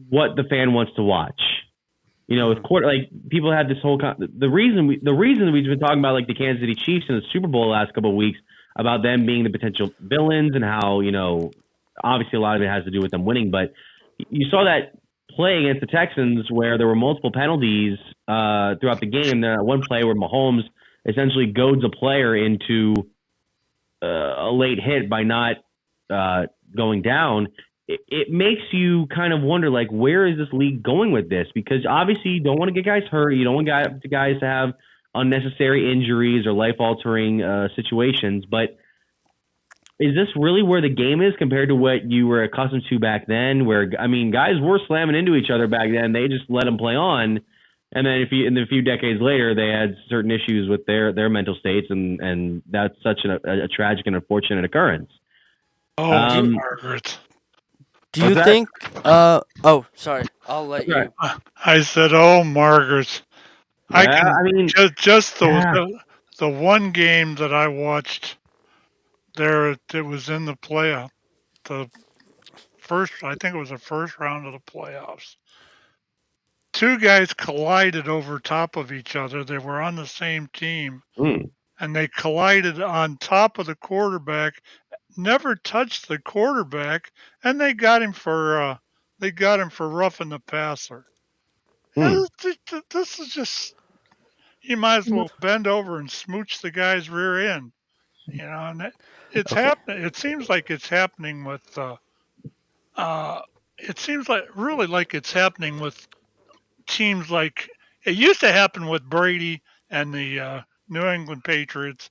what the fan wants to watch. With people have this whole the reason we've been talking about like the Kansas City Chiefs in the Super Bowl the last couple of weeks about them being the potential villains and how obviously a lot of it has to do with them winning, but you saw that play against the Texans where there were multiple penalties throughout the game. There one play where Mahomes essentially goads a player into a late hit by not going down. It makes you kind of wonder, like, where is this league going with this? Because obviously you don't want to get guys hurt. You don't want guys to have unnecessary injuries or life-altering situations. But is this really where the game is compared to what you were accustomed to back then? Where, guys were slamming into each other back then. They just let them play on. And then in a few decades later, they had certain issues with their mental states, and that's such a tragic and unfortunate occurrence. Oh, Margaret. Do you think? Oh, sorry. I'll let you. I said, "Oh, Margaret." Yeah, just the one game that I watched there. It was in the playoff. I think it was the first round of the playoffs. Two guys collided over top of each other. They were on the same team, and they collided on top of the quarterback. Never touched the quarterback, and they got him for roughing the passer. This is just, you might as well bend over and smooch the guy's rear end, and it's happening. It seems like it's happening with it seems like it's happening with teams like it used to happen with Brady and the New England Patriots.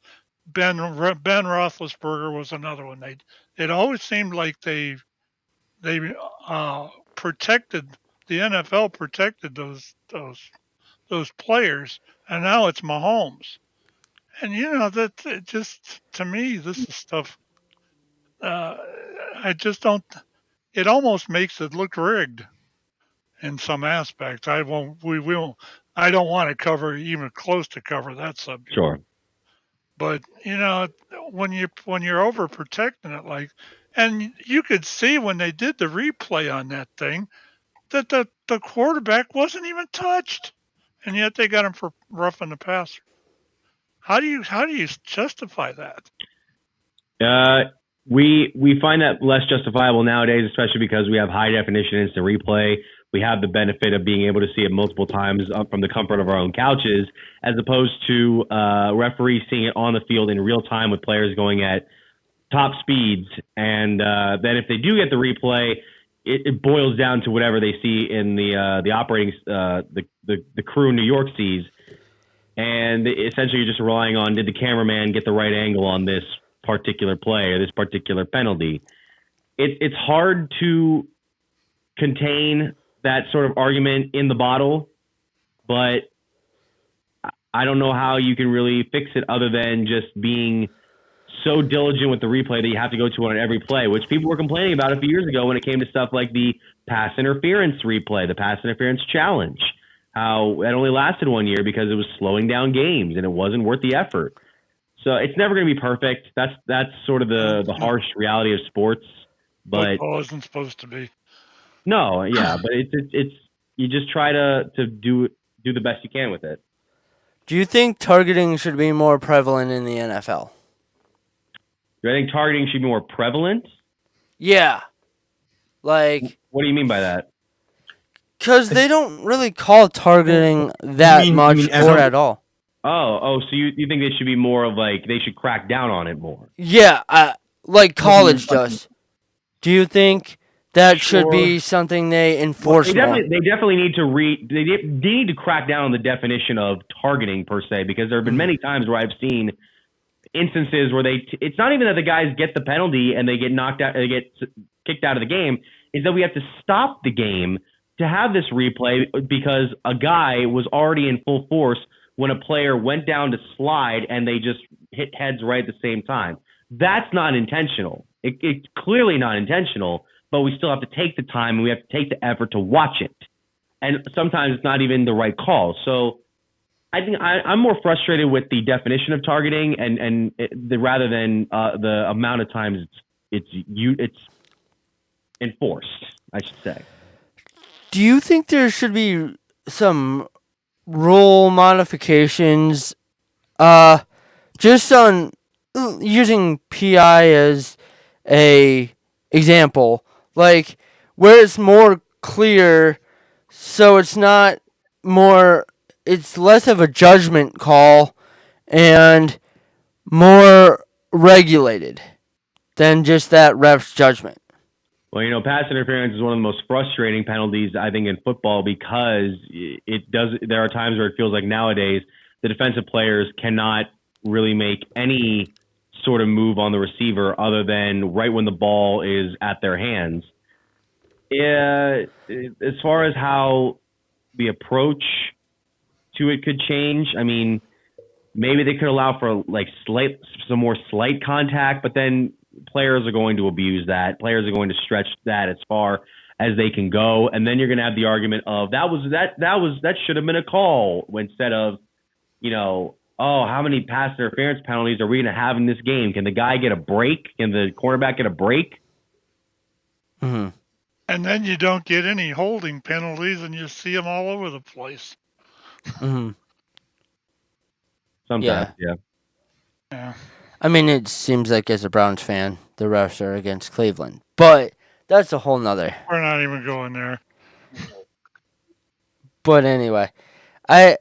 Ben Roethlisberger was another one. It always seemed like they protected, the NFL protected those players, and now it's Mahomes. And that it just, to me, this is stuff. I just don't. It almost makes it look rigged in some aspects. I don't want to cover, even close to cover that subject. Sure. But when you're overprotecting it, and you could see when they did the replay on that thing that the quarterback wasn't even touched, and yet they got him for roughing the passer. How do you justify that? We find that less justifiable nowadays, especially because we have high definition instant replay. We have the benefit of being able to see it multiple times from the comfort of our own couches, as opposed to referees seeing it on the field in real time with players going at top speeds. And then if they do get the replay, it boils down to whatever they see in the operating the crew in New York sees, and essentially you're just relying on, did the cameraman get the right angle on this particular play or this particular penalty? It's hard to contain that sort of argument in the bottle, but I don't know how you can really fix it other than just being so diligent with the replay that you have to go to on every play, which people were complaining about a few years ago when it came to stuff like the pass interference replay, the pass interference challenge, how it only lasted 1 year because it was slowing down games and it wasn't worth the effort. So it's never going to be perfect. That's sort of the harsh reality of sports. But football isn't supposed to be. No, yeah, but it's you just try to do the best you can with it. Do you think targeting should be more prevalent in the NFL? Do I think targeting should be more prevalent? Yeah. Like, what do you mean by that? Because they don't really call targeting that you much mean as or a- at all. So you think they should be more of like they should crack down on it more? Yeah, like college does. Do you think that should Sure. be something they Well, enforce they more? definitely need to they need to crack down on the definition of targeting per se, because there have been many times where I've seen instances where it's not even that the guys get the penalty and they get knocked out, they get kicked out of the game, is that we have to stop the game to have this replay because a guy was already in full force when a player went down to slide and they just hit heads right at the same time. That's not intentional. It's clearly not intentional, but we still have to take the time and we have to take the effort to watch it. And sometimes it's not even the right call. So I think I'm more frustrated with the definition of targeting rather than the amount of times it's enforced, I should say. Do you think there should be some rule modifications, just on using PI as a example, like where it's more clear, so it's not more, it's less of a judgment call and more regulated than just that ref's judgment? Well, pass interference is one of the most frustrating penalties, I think, in football, because there are times where it feels like nowadays the defensive players cannot really make any sort of move on the receiver other than right when the ball is at their hands. As far as how the approach to it could change, I mean, maybe they could allow for some more slight contact, but then players are going to abuse that. Players are going to stretch that as far as they can go, and then you're going to have the argument of that should have been a call instead of, how many pass interference penalties are we going to have in this game? Can the guy get a break? Can the cornerback get a break? Mm-hmm. And then you don't get any holding penalties, and you see them all over the place. Mm-hmm. Sometimes, yeah. Yeah. I mean, it seems like as a Browns fan, the refs are against Cleveland, but that's a whole nother. We're not even going there. But anyway, I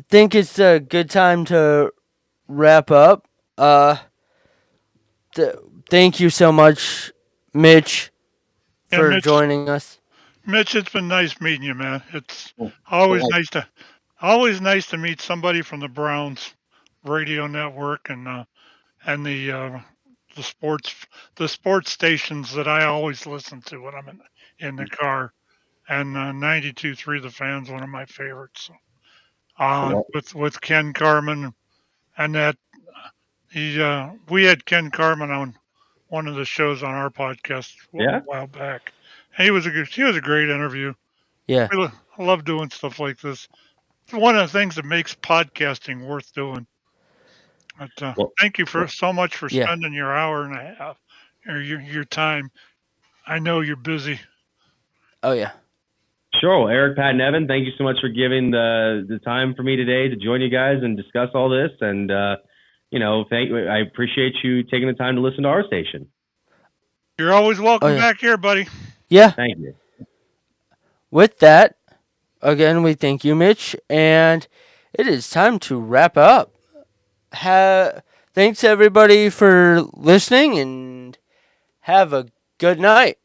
think it's a good time to wrap up. Thank you so much, Mitch, for Mitch, joining us. Mitch, it's been nice meeting you, man. It's always nice to meet somebody from the Browns radio network and the sports stations that I always listen to when I'm in the car. And 92.3 The Fan's one of my favorites. With Ken Carman, and that we had Ken Carman on one of the shows on our podcast a while back. And he was a great interview. Yeah, I love doing stuff like this. It's one of the things that makes podcasting worth doing. But, thank you so much for spending your hour and a half, or your time. I know you're busy. Oh yeah. Sure. Well, Eric, Pat, and Evan, thank you so much for giving the time for me today to join you guys and discuss all this. And I appreciate you taking the time to listen to our station. You're always welcome back here, buddy. Yeah. Thank you. With that, again, we thank you, Mitch, and it is time to wrap up. Thanks everybody for listening, and have a good night.